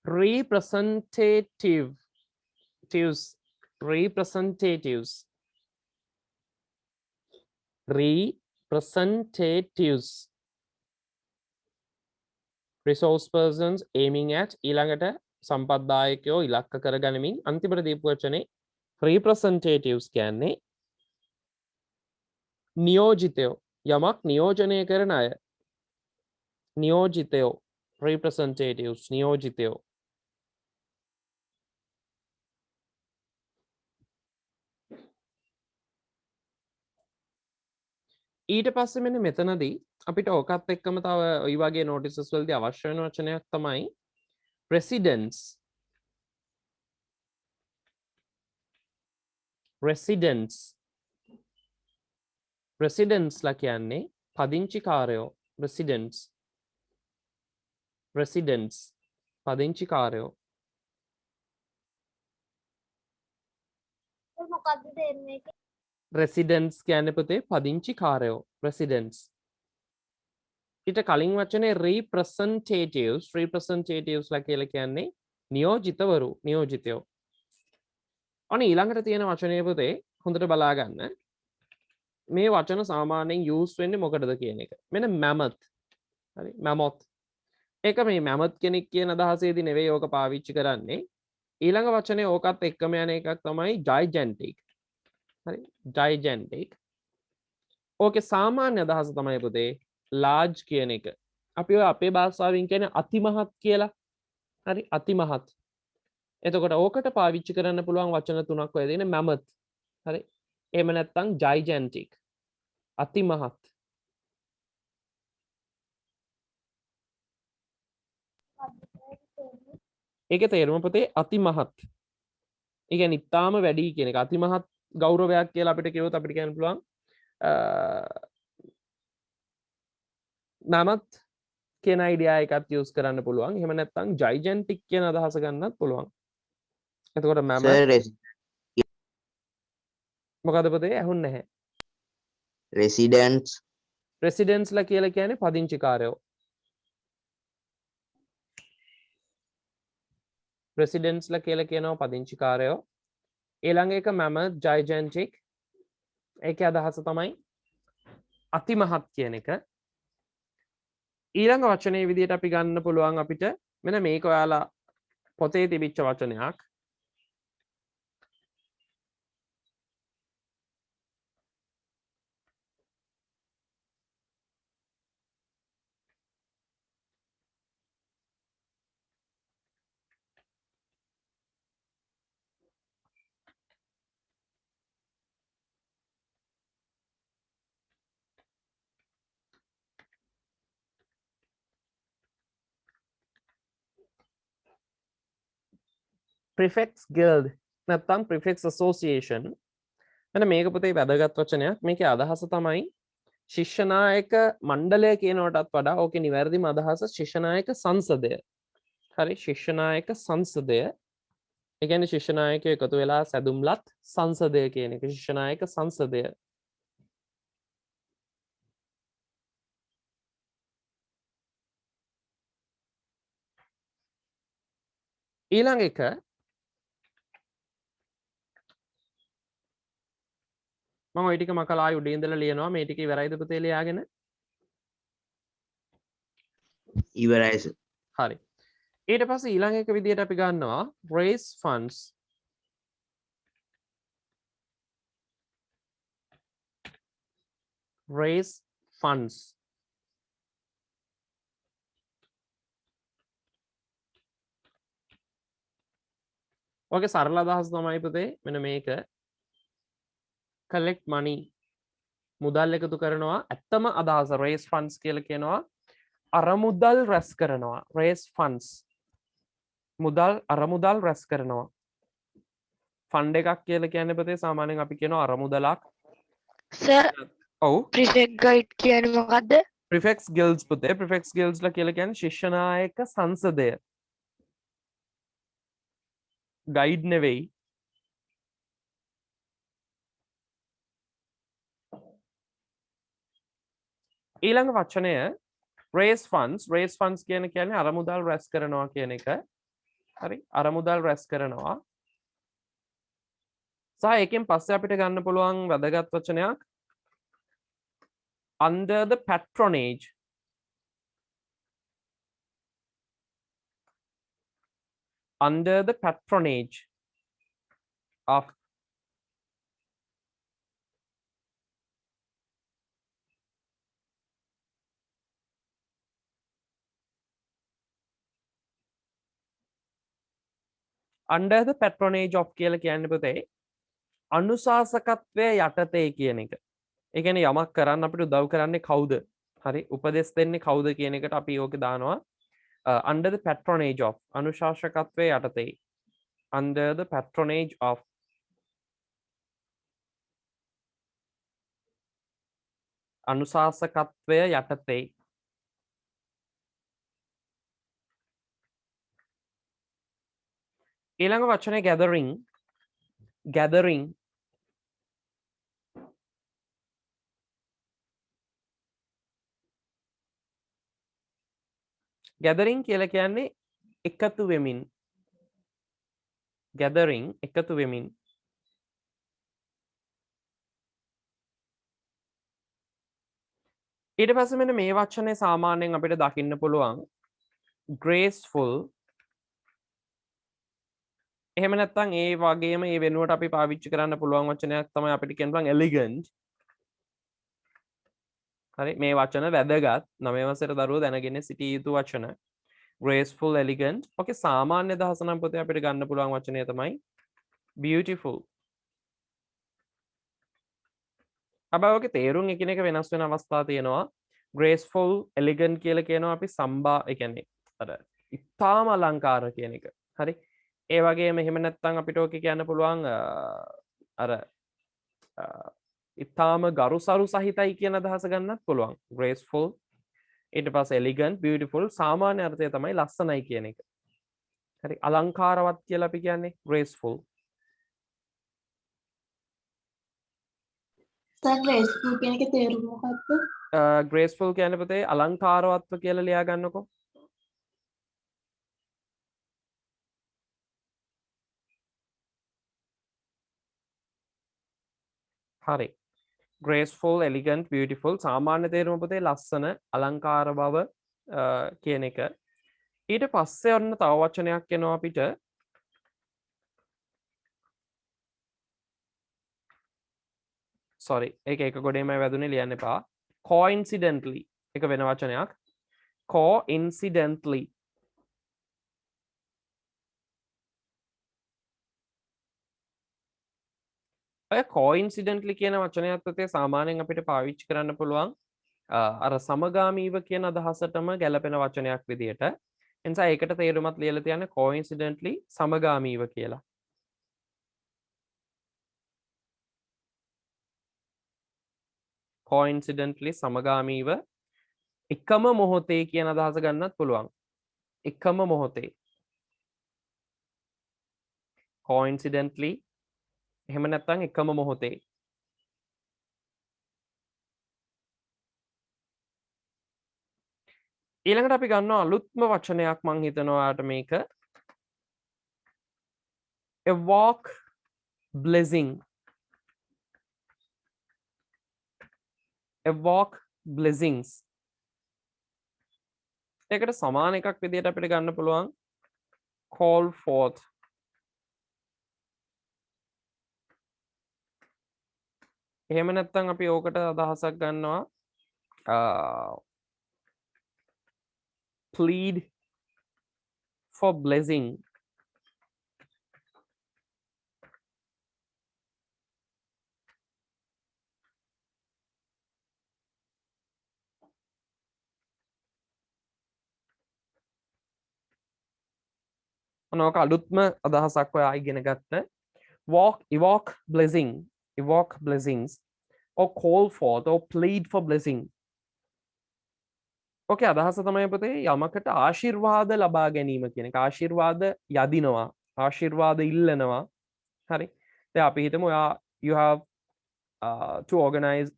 representatives representatives representatives resource persons aiming at ඊළඟට සම්පත්දායකයෝ ඉලක්ක කරගනිමින් අන්තිමට දීපු වචනේ representatives කියන්නේ නියෝජිතයෝ යමක් නියෝජනය කරන අය නියෝජිතයෝ representatives නියෝජිතයෝ ඊට පස්සේ මෙන්න මෙතනදී අපිට ඕකත් එක්කම තව ওই වගේ notices වලදී අවශ්‍ය වෙන වචනයක් තමයි residents residents residents ලා කියන්නේ පදිංචිකාරයෝ residents residents පදිංචිකාරයෝ මොකක්ද දෙන්නේ residents කියන්නේ පුතේ පදිංචිකාරයෝ residents ඊට කලින් වචනේ representatives ලා කියලා කියන්නේ නියෝජිතවරු නියෝජිතයෝ අනේ ඊළඟට තියෙන වචනේ පුතේ හොඳට බලා ගන්න මේ වචන සාමාන්‍යයෙන් යූස් වෙන්නේ මොකටද කියන එක මෙන්න mammoth හරි mammoth ඒක මේ mammoth කෙනෙක් කියන අදහසේදී නෙවෙයි ඕක පාවිච්චි කරන්නේ ඊළඟ වචනේ ඕකත් එක්කම යන එකක් තමයි gigantic හරි gigantic ඕකේ සාමාන්‍ය අදහස තමයි පුතේ large කියන එක අපි ඔය අපේ භාෂාවෙන් කියන්නේ අතිමහත් කියලා හරි අතිමහත් එතකොට ඕකට පාවිච්චි කරන්න පුළුවන් වචන තුනක් ඔය දෙන්නේ mammoth හරි එහෙම නැත්නම් gigantic අතිමහත් ඒකේ තේරුම පුතේ අතිමහත් ඒ කියන්නේ ඉතාම වැඩි කියන එක අතිමහත් ගෞරවයක් කියලා අපිට කිව්වොත් අපිට කියන්න පුළුවන් mammoth කියන අයිඩියා එකත් යූස් කරන්න පුළුවන් එහෙම නැත්නම් gigantic කියන අදහස ගන්නත් පුළුවන් එතකොට mammoth මොකද පුතේ ඇහුන්නේ නැහැ residents ලා කියලා කියන්නේ පදිංචිකාරයෝ residents ලා කියලා කියනවා පදිංචිකාරයෝ ඊළඟ එක mammoth gigantic ඒකේ අදහස තමයි අතිමහත් කියන එක ඊළඟ වචනේ විදිහට අපි ගන්න පුළුවන් අපිට මෙන්න මේක ඔයාලා පොතේ තිබිච්ච වචනයක් prefects guild නැත්නම් prefects association මෙන්න මේක පුතේ වැදගත් වචනයක් මේකේ අදහස තමයි ශිෂ්‍ය නායක මණ්ඩලය කියනකටත් වඩා ඕකේ නිවැරදිම අදහස ශිෂ්‍ය නායක සංසදය හරි ශිෂ්‍ය නායක සංසදය ඒ කියන්නේ ශිෂ්‍ය නායකයෝ එකතු වෙලා සැදුම්ලත් සංසදය කියන එක ශිෂ්‍ය නායක සංසදය ඊළඟ එක මම ওই ටික මකලා ආයි උඩ ඉඳලා ලියනවා මේ ටික ඉවරයිද පුතේ ලියාගෙන ඉවරයි සර් හරි ඊට පස්සේ ඊළඟ එක විදියට අපි ගන්නවා raise funds raise funds ඔගේ සරල අදහස තමයි පුතේ මෙන්න මේක collect money මුදල් එකතු කරනවා ඇත්තම අදහස raise funds කියලා කියනවා අරමුදල් රැස් කරනවා raise funds මුදල් අරමුදල් රැස් කරනවා. ෆන්ඩ් එකක් කියලා කියන්නේ පුතේ සාමාන්‍යයෙන් අපි කියනවා අරමුදලක්. සර් ඔව් ප්‍රිෆෙක්ට් ගයිඩ් කියන්නේ මොකද්ද? ප්‍රිෆෙක්ස් ගිල්ඩ්ස් පුතේ ප්‍රිෆෙක්ස් ගිල්ඩ්ස්ලා කියලා කියන්නේ ශිෂ්‍ය නායක සංසදය. ගයිඩ් නෙවෙයි. ඊළඟ වචනය raise funds කියන්නේ අරමුදල් රැස් කරනවා කියන එක. හරි අරමුදල් රැස් කරනවා. සහ ඒකෙන් පස්සේ අපිට ගන්න පුළුවන් වැදගත් වචනයක් under the patronage. Under the patronage of under the patronage of කියලා කියන්නේ පුතේ අනුශාසකත්වය යටතේ කියන එක. ඒ කියන්නේ යමක් කරන්න අපිට උදව් කරන්නේ කවුද? හරි උපදෙස් දෙන්නේ කවුද කියන එකට අපි ඕකේ දානවා under the patronage of අනුශාසකත්වය යටතේ. Under the patronage of අනුශාසකත්වය යටතේ. ඊළඟ වචනේ gathering කියලා කියන්නේ එකතු වෙමින්. gathering එකතු වෙමින්. ඊට පස්සේ මෙන්න මේ වචනේ සාමාන්‍යයෙන් අපිට දකින්න පුළුවන් graceful. එහෙම නැත්නම් ඒ වගේම ඒ වෙනුවට අපි පාවිච්චි කරන්න පුළුවන් වචනයක් තමයි අපිට කියන්න පුළුවන් elegant. හරි මේ වචන වැදගත් 9 වසර දරුවෝ දැනගෙන සිටිය යුතු වචන. graceful elegant. ඕකේ සාමාන්‍ය දහස නම් පුතේ අපිට ගන්න පුළුවන් වචනය තමයි beautiful. හැබැයි ඔකේ තේරුම් එකිනෙක වෙනස් වෙන අවස්ථා තියෙනවා. graceful elegant කියලා කියනවා අපි සම්බා ඒ කියන්නේ අර ඉතාම අලංකාර කියන එක. හරි ඒ වගේම එහෙම නැත්නම් අපිට ඕකේ කියන්න පුළුවන් අර ඉතාම ගරුසරු සහිතයි කියන අදහස ගන්නත් පුළුවන්. graceful ඊට පස්සේ elegant beautiful සාමාන්‍ය අර්ථය තමයි ලස්සනයි කියන එක. හරි අලංකාරවත් කියලා අපි කියන්නේ graceful. සර් ග්‍රේස්ෆුල් කියන එකේ තේරුම මොකක්ද? graceful කියන්නේ පුතේ අලංකාරවත්ව කියලා ලියා ගන්නකො. හරි graceful elegant beautiful සාමාන්‍ය තේරුම පුතේ ලස්සන අලංකාර බව කියන එක. ඊට පස්සේ ඔන්න තව වචනයක් එනවා අපිට sorry ඒක එක ගොඩේම වැදුනේ ලියන්න එපා. coincidentally එක වෙන වචනයක් coincidentally. ඔය coincidentally කියන වචනයත් පුතේ සාමාන්‍යයෙන් අපිට පාවිච්චි කරන්න පුළුවන් අර සමගාමීව කියන අදහසටම ගැලපෙන වචනයක් විදියට. එනිසා ඒකට තේරුමත් ලියලා තියන්නේ coincidentally සමගාමීව කියලා. coincidentally සමගාමීව එකම මොහොතේ කියන අදහස ගන්නත් පුළුවන්. එකම මොහොතේ. coincidentally එහෙම නැත්නම් එකම මොහොතේ. ඊළඟට අපි ගන්නවා අලුත්ම වචනයක් මං හිතනවා ඔයාලට මේක evoke blessing. evoke blessings. ඒකට සමාන එකක් විදිහට අපිට ගන්න පුළුවන් call forth. එහෙම නැත්නම් අපි ඕකට අදහසක් ගන්නවා plead for blessing. මොනවාක අලුත්ම අදහසක් ඔයා ඉගෙන ගත්ත evoke blessings or call forth or plead for blessing. ඕකේ අදහස තමයි පුතේ යමකට ආශිර්වාද ලබා ගැනීම කියන එක. ආශිර්වාද යදිනවා, ආශිර්වාද ඉල්ලනවා. හරි. දැන් අපි හිතමු ඔයා you have to organize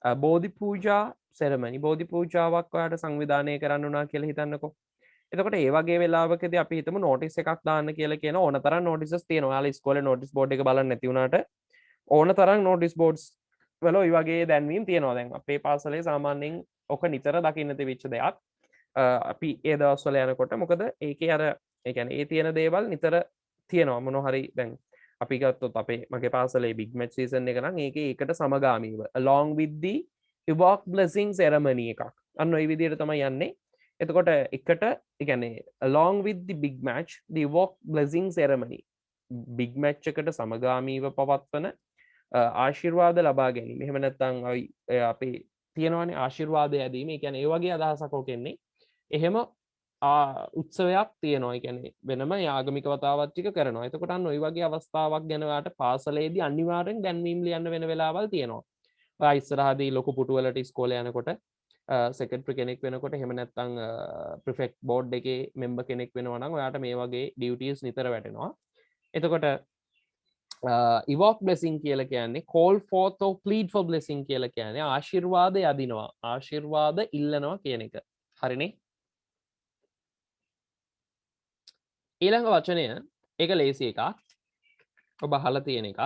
a bodhi puja ceremony. bodhi පූජාවක් ඔයාට සංවිධානය කරන්න උනා කියලා හිතන්නකෝ. එතකොට ඒ වගේ වෙලාවකදී අපි හිතමු නෝටිස් එකක් දාන්න කියලා කියන ඕන තරම් නෝටිසස් තියෙනවා. ඔයාලා ඉස්කෝලේ නෝටිස් බෝඩ් එක බලන්න නැති වුණාට ඕන තරම් නෝටිස් බෝඩ්ස් වල ওই වගේ දැන්වීම් තියෙනවා. දැන් අපේ පාසලේ සාමාන්‍යයෙන් ඔක නිතර දකින්න තිබිච්ච දෙයක්. අපි ඒ දවස්වල යනකොට මොකද ඒකේ අර ඒ කියන්නේ ඒ තියෙන දේවල් නිතර තියෙනවා. මොනවා හරි දැන් අපි ගත්තොත් අපේ මගේ පාසලේ big match season එක නම් ඒකේ ඒකට සමගාමීව along with the evoke blessing ceremony එකක්. අන්න ওই විදිහට තමයි යන්නේ. එතකොට එකට ඒ කියන්නේ along with the big match the evoke blessing ceremony big match එකට සමගාමීව පවත්වන ආශිර්වාද ලබා ගැනීම. එහෙම නැත්නම් අපි තියෙනවානේ ආශිර්වාදය ඇදීම. ඒ කියන්නේ ඒ වගේ අදහසක් ඔකෙන්නේ. එහෙම උත්සවයක් තියෙනවා. ඒ කියන්නේ වෙනම ආගමික වතාවත් ටික කරනවා. එතකොට අන්න ওই වගේ අවස්ථාවක් ගැන ඔයාට පාසලේදී අනිවාර්යෙන් දැන්වීම් ලියන්න වෙන වෙලාවල් තියෙනවා. ඔයා ඉස්සරහදී ලොකු පුටු වලට ඉස්කෝලේ යනකොට සෙක්‍රටරි කෙනෙක් වෙනකොට එහෙම නැත්නම් ප්‍රිෆෙක්ට් බෝඩ් එකේ මෙම්බර් කෙනෙක් වෙනවා නම් ඔයාට මේ වගේ ඩියුටිස් නිතර වැටෙනවා. එතකොට evoke blessing කියලා කියන්නේ call forth or plead for blessing කියලා කියන්නේ ආශිර්වාද යදිනවා, ආශිර්වාද ඉල්ලනවා කියන එක. හරිනේ? ඊළඟ වචනය ඒක ලේසි එකක්. ඔබ අහලා තියෙන එකක්.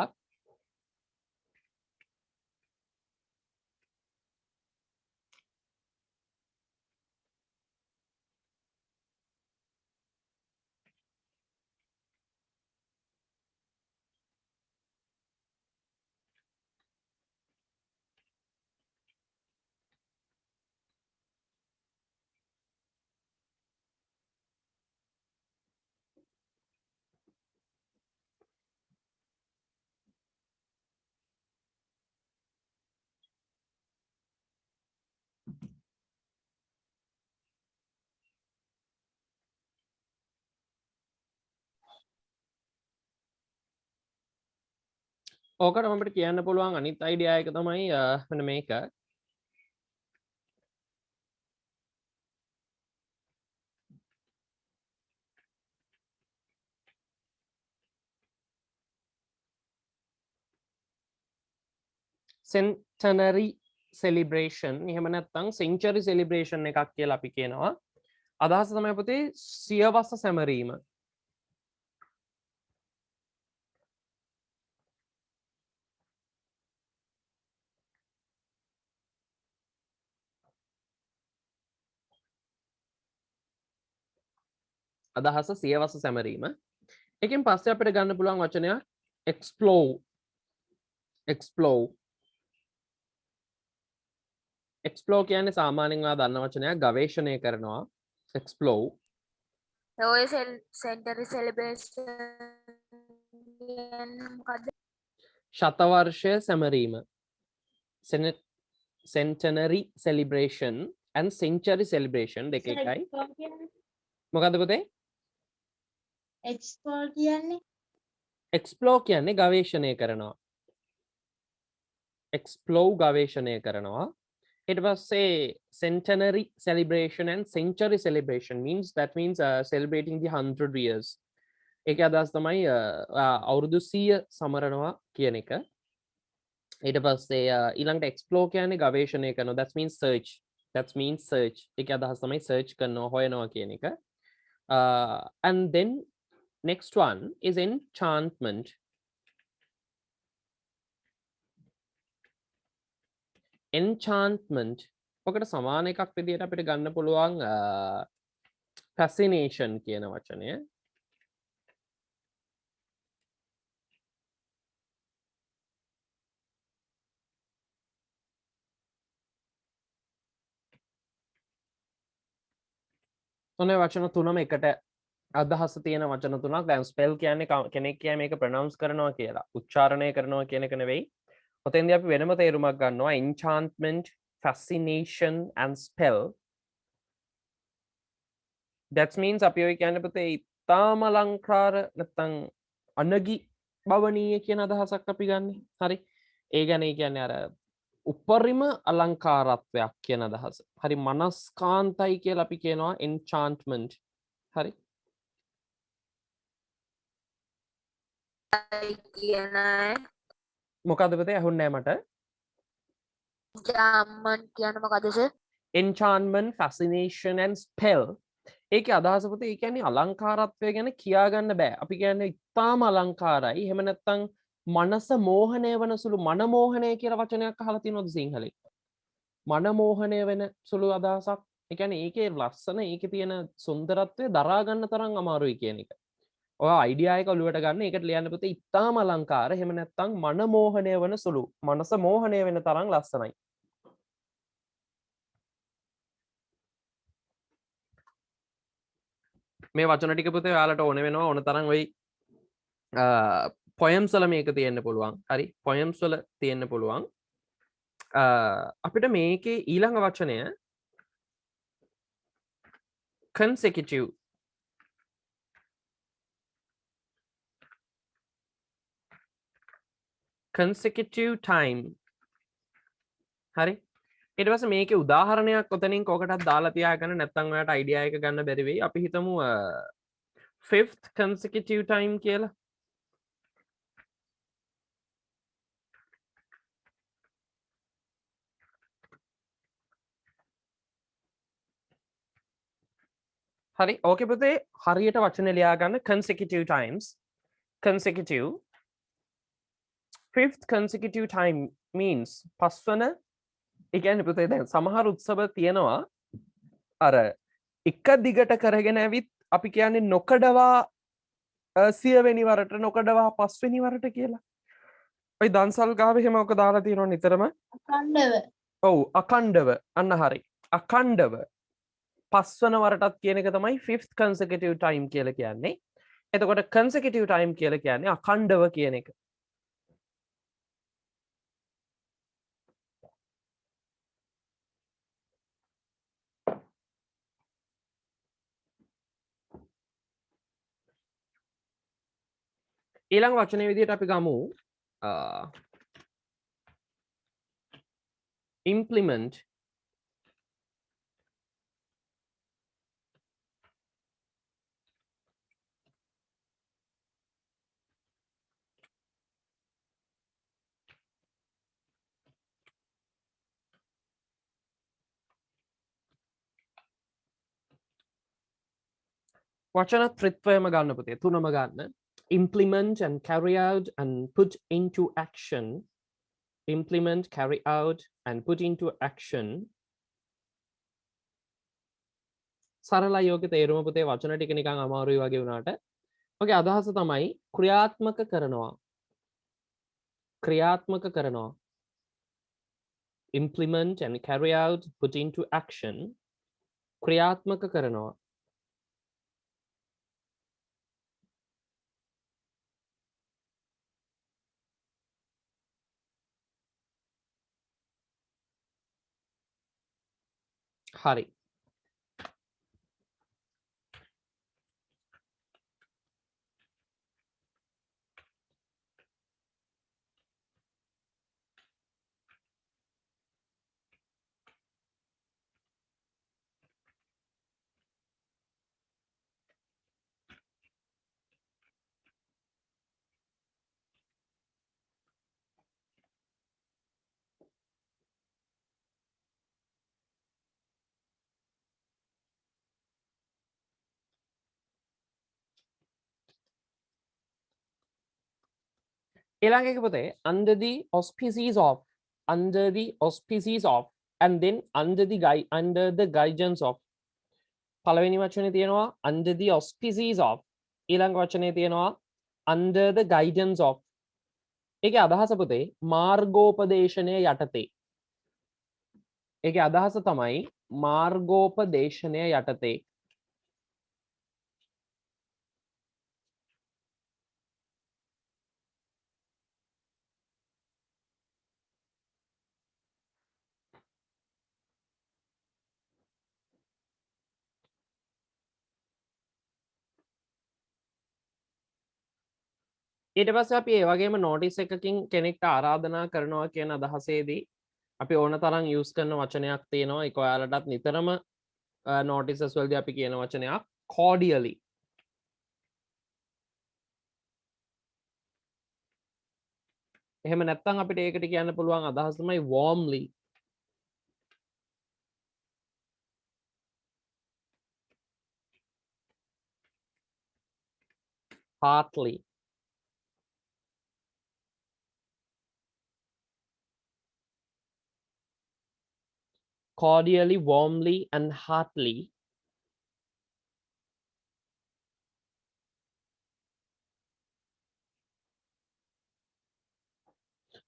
ඕකට අපිට කියන්න පුළුවන් අනිත් අයිඩියා එක තමයි මෙන්න මේක. centenary celebration එහෙම නැත්නම් century celebration එකක් කියලා අපි කියනවා. අදහස තමයි පුතේ සියවස සැමරීම. අදහස සියවස සැමරීම. එකෙන් පස්සේ අපිට ගන්න පුළුවන් වචනයක් explore. explore කියන්නේ සාමාන්‍යයෙන් ඔයා දන්න වචනයක් ගවේෂණය කරනවා. explore. ඔය සෙන්ටරි සෙලිබ්‍රේෂන් මොකද්ද? ශතවර්ෂය සැමරීම. centenary celebration and century celebration දෙක එකයි. මොකද්ද පුතේ? එක්ස්පෝර් කියන්නේ explore කියන්නේ ගවේෂණය කරනවා. explore ගවේෂණය කරනවා. ඊට පස්සේ centenary celebration and century celebration means celebrating the 100 years. ඒක අදහස් තමයි අවුරුදු 100 සමරනවා කියන එක. ඊට පස්සේ ඊළඟට explore කියන්නේ ගවේෂණය කරනවා. that means search. ඒක අදහස් තමයි search කරනවා, හොයනවා කියන එක. And then next one is enchantment. ඔකට සමාන එකක් විදිහට අපිට ගන්න පුළුවන් fascination කියන වචනය. ඔනේ වචන තුනම එකට අදහස තියෙන වචන තුනක්. දැන් ස්පෙල් කියන්නේ කෙනෙක් කියන්නේ මේක ප්‍රොනවුන්ස් කරනවා කියලා. උච්චාරණය කරනවා කියන එක නෙවෙයි. ඔතෙන්දී අපි වෙනම තේරුමක් ගන්නවා. enchantment, fascination and spell. That means අපි ඔය කියන්නේ පුතේ ඉතාම අලංකාර නැත්තං අනගි භවනීය කියන අදහසක් අපි ගන්න. හරි. ඒ ගැන කියන්නේ අර උපරිම අලංකාරත්වයක් කියන අදහස. හරි මනස්කාන්තයි කියලා අපි කියනවා enchantment. හරි. කියන අය මොකද්ද පුතේ අහුන්නේ නැහැ මට. ජාමන් කියන මොකද sir? enchantment, fascination and spell. ඒකේ අදහස පුතේ ඒ කියන්නේ අලංකාරත්වය ගැන කියා ගන්න බෑ. අපි කියන්නේ ඉතාම අලංකාරයි. එහෙම නැත්නම් මනස මෝහණය වන සුළු මනමෝහණය කියලා වචනයක් අහලා තියෙනවද සිංහලෙන්? මනමෝහණය වෙන සුළු අදහසක්. ඒ කියන්නේ ඒකේ ලස්සන ඒකේ තියෙන සුන්දරත්වය දරා ගන්න තරම් අමාරුයි කියන එක. ඔය අයිඩියා එක ඔලුවට ගන්න ඒකට ලියන්න පුතේ ඉතාම අලංකාර. එහෙම නැත්නම් මනමෝහණය වන සුළු. මනස මෝහණය වෙන තරම් ලස්සනයි. මේ වචන ටික පුතේ ඔයාලට ඕන වෙනවා ඕන තරම් වෙයි පොයම්ස් වල මේක තියෙන්න පුළුවන්. හරි පොයම්ස් වල තියෙන්න පුළුවන්. අපිට මේකේ ඊළඟ වචනය consecutive. consecutive time. හරි ඊට පස්සේ මේකේ උදාහරණයක් ඔතනින් කොකටත් දාලා තියාගන්න නැත්නම් ඔයාලට අයිඩියා එක ගන්න බැරි වෙයි. අපි හිතමු fifth consecutive time කියලා. හරි ඕකේ පුතේ හරියට වචන ලියා ගන්න consecutive times. consecutive fifth consecutive time means පස්වන ඒ කියන්නේ පුතේ දැන් සමහර උත්සව තියෙනවා අර එක දිගට කරගෙන ඇවිත් අපි කියන්නේ නොකඩවා 100 වෙනි වරට නොකඩවා 5 වෙනි වරට කියලා. ඔය දන්සල් ගාව එහෙම ඔක දාලා තියෙනවා නිතරම. අඛණ්ඩව. ඔව් අඛණ්ඩව අන්න හරි. අඛණ්ඩව පස්වන වරටත් කියන එක තමයි fifth consecutive time කියලා කියන්නේ. එතකොට consecutive time කියලා කියන්නේ අඛණ්ඩව කියන එක. ඊළඟ වචනේ විදිහට අපි ගමු implement. වචන ත්‍රිත්වයම ගන්න පුතේ තුනම ගන්න. implement and carry out and put into action. Implement, carry out and put into action. සරලයි යෝගේ තේරුම පුතේ වචන ටික නිකන් අමාරුයි වගේ වුණාට. ඔගේ අදහස තමයි ක්‍රියාත්මක කරනවා. ක්‍රියාත්මක කරනවා. Implement and carry out, put into action. ක්‍රියාත්මක කරනවා. හරි. ඊළඟ එක පුතේ under the auspices of and then under the guidance of. පළවෙනි වචනේ තියෙනවා under the auspices of. ඊළඟ වචනේ තියෙනවා under the guidance of. ඒකේ අදහස පුතේ මාර්ගෝපදේශනය යටතේ. ඒකේ අදහස තමයි මාර්ගෝපදේශනය යටතේ. ඊට පස්සේ අපි ඒ වගේම notice එකකින් කෙනෙක්ට ආරාධනා කරනවා කියන අදහසේදී අපි ඕන තරම් use කරන වචනයක් තියෙනවා. ඒක ඔයාලටත් නිතරම notices වලදී අපි කියන වචනයක් cordially. එහෙම නැත්නම් අපිට ඒකට කියන්න පුළුවන් අදහස තමයි warmly. heartily. Cordially, warmly, and heartily.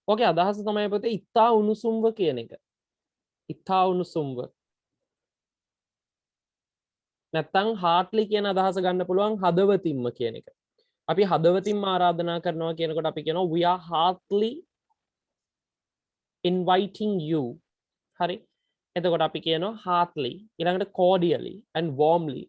ඕකේ අදහස තමයි පුතේ ඉතා උණුසුම්ව කියන එක. ඉතා උණුසුම්ව. නැත්තම් heartly කියන අදහස ගන්න පුළුවන් හදවතින්ම කියන එක. අපි හදවතින්ම ආරාධනා කරනවා කියනකොට අපි කියනවා we are heartily inviting you. හරි. එතකොට අපි කියනවා heartily ඊළඟට cordially and warmly.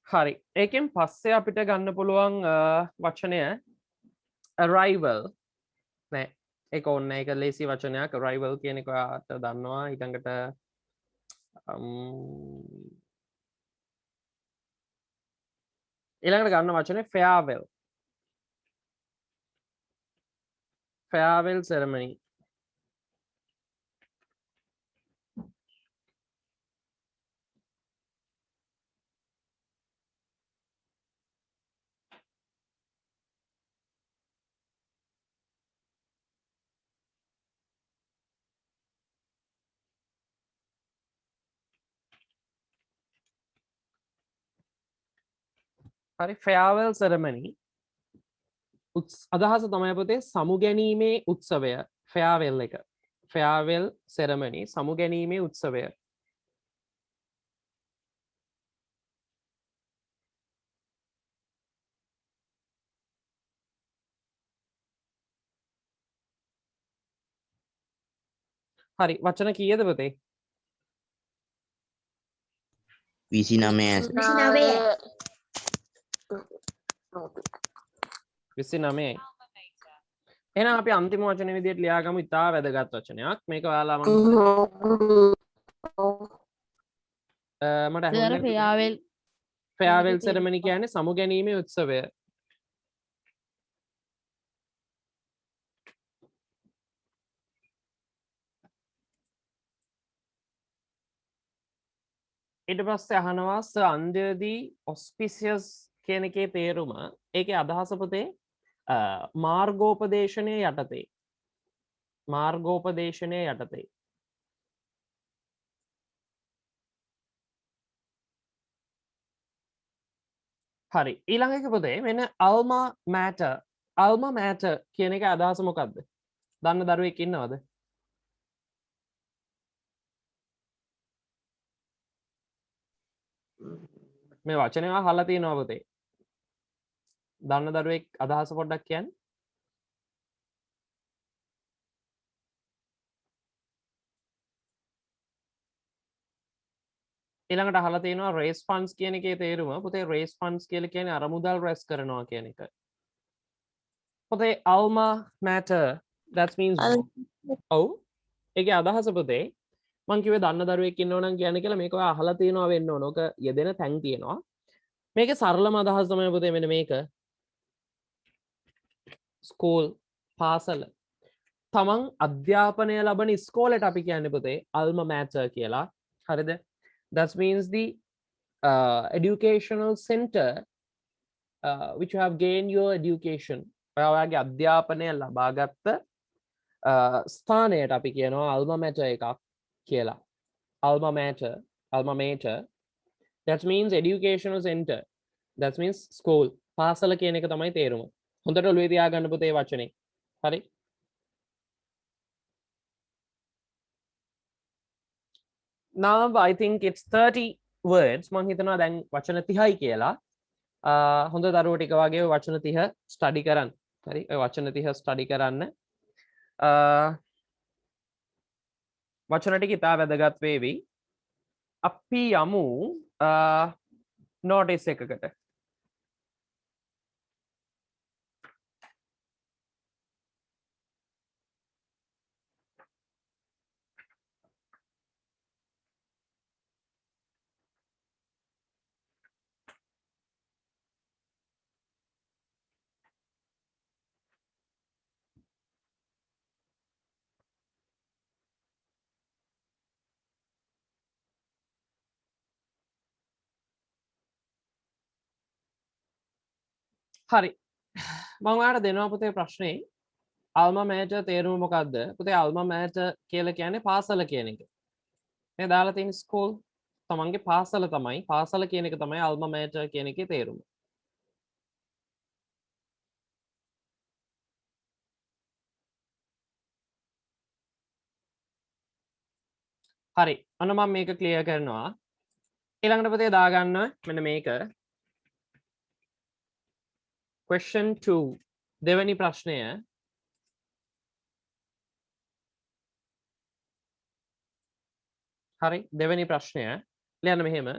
හරි. ඒකෙන් පස්සේ අපිට ගන්න පුළුවන් වචනය arrival. නෑ. ඒක ඕනේ නෑ. ඒක ලේසි වචනයක්. arrival කියන එක ඔයාට දන්නවා. ඊළඟට ඊළඟට ගන්න වචනේ farewell. farewell ceremony. හරි farewell ceremony අදහස තමයි පුතේ සමුගැනීමේ උත්සවය farewell එක farewell ceremony සමුගැනීමේ උත්සවය හරි වචන කීයද පුතේ 29 29යි එහෙනම් අපි අන්තිම වචන විදිහට ලියාගමු ඉතා වැදගත් වචනයක් මේක ඔයාලා මට farewell ceremony කියන්නේ සමුගැනීමේ උත්සවය ඊට පස්සේ අහනවා under the auspicious කියන එකේ තේරුම ඒකේ අදහස පුතේ මාර්ගෝපදේශනයේ යටතේ හරි ඊළඟ එක පුතේ මෙන්න alma mater කියන එක අදහස මොකක්ද දන්න දරුවෙක් ඉන්නවද මේ වචනය අහලා තියෙනවා පුතේ දන්න දරුවෙක් අදහස පොඩ්ඩක් කියන්න ඊළඟට අහලා තියෙනවා raise funds කියන එකේ තේරුම පුතේ raise funds කියලා කියන්නේ අරමුදල් රැස් කරනවා කියන එක පුතේ alma mater that means ඔව් ඒකේ අදහස පුතේ මං කිව්වේ දන්න දරුවෙක් ඉන්නව නම් කියන්නේ කියලා මේක ඔයා අහලා තියෙනවා වෙන්න ඕන. ඕක යෙදෙන තැන් තියෙනවා. මේකේ සරලම අදහස තමයි පුතේ මෙන්න මේක. ස්කූල් පාසල. තමන් අධ්‍යාපනය ලබන ඉස්කෝලේට අපි කියන්නේ පුතේ alma mater කියලා. හරිද? That means the educational center which you have gained your education. ඔයාගේ අධ්‍යාපනය ලබාගත්ත ස්ථානයට අපි කියනවා alma mater එකක්. කියලා alma mater that means educational center that means school පාසල කියන එක තමයි තේරුම හොඳට ඔළුවේ තියාගන්න පුතේ වචනේ හරි now I think it's 30 words මං හිතනවා දැන් වචන 30යි කියලා. හොඳ දරුවෝ ටික වගේ ඔය වචන 30 ස්ටඩි කරන්න. හරි ඔය වචන 30 ස්ටඩි කරන්න. වචන ටික ඉතා වැදගත් වේවි. අපි යමු නෝටිස් එකකට. හරි මම ඔයාලට දෙනවා පුතේ ප්‍රශ්නේ අල්මා මෑටර් තේරුම මොකක්ද පුතේ අල්මා මෑටර් කියලා කියන්නේ පාසල කියන එක මේ දාලා තියෙන ස්කූල් තමන්ගේ පාසල තමයි පාසල කියන එක තමයි අල්මා මෑටර් කියන එකේ තේරුම හරි අන්න මම මේක ක්ලියර් කරනවා ඊළඟට පුතේ දාගන්න මෙන්න මේක question 2 දෙවෙනි ප්‍රශ්නය හරි දෙවෙනි ප්‍රශ්නය ලියන්න මෙහෙම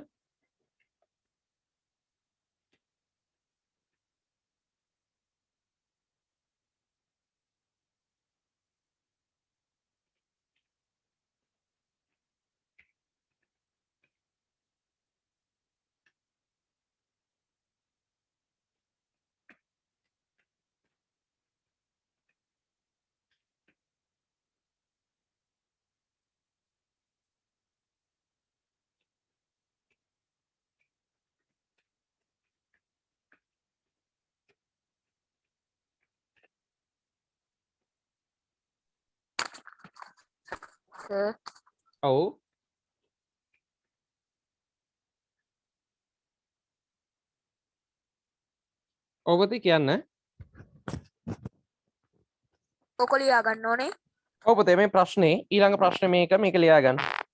sir. ඔව් ඔබ කියන්න ඔක ලියා ගන්න ඕනේ. ඔව් පුතේ මේ ප්‍රශ්නේ ඊළඟ ප්‍රශ්නේ මේක ලියා ගන්න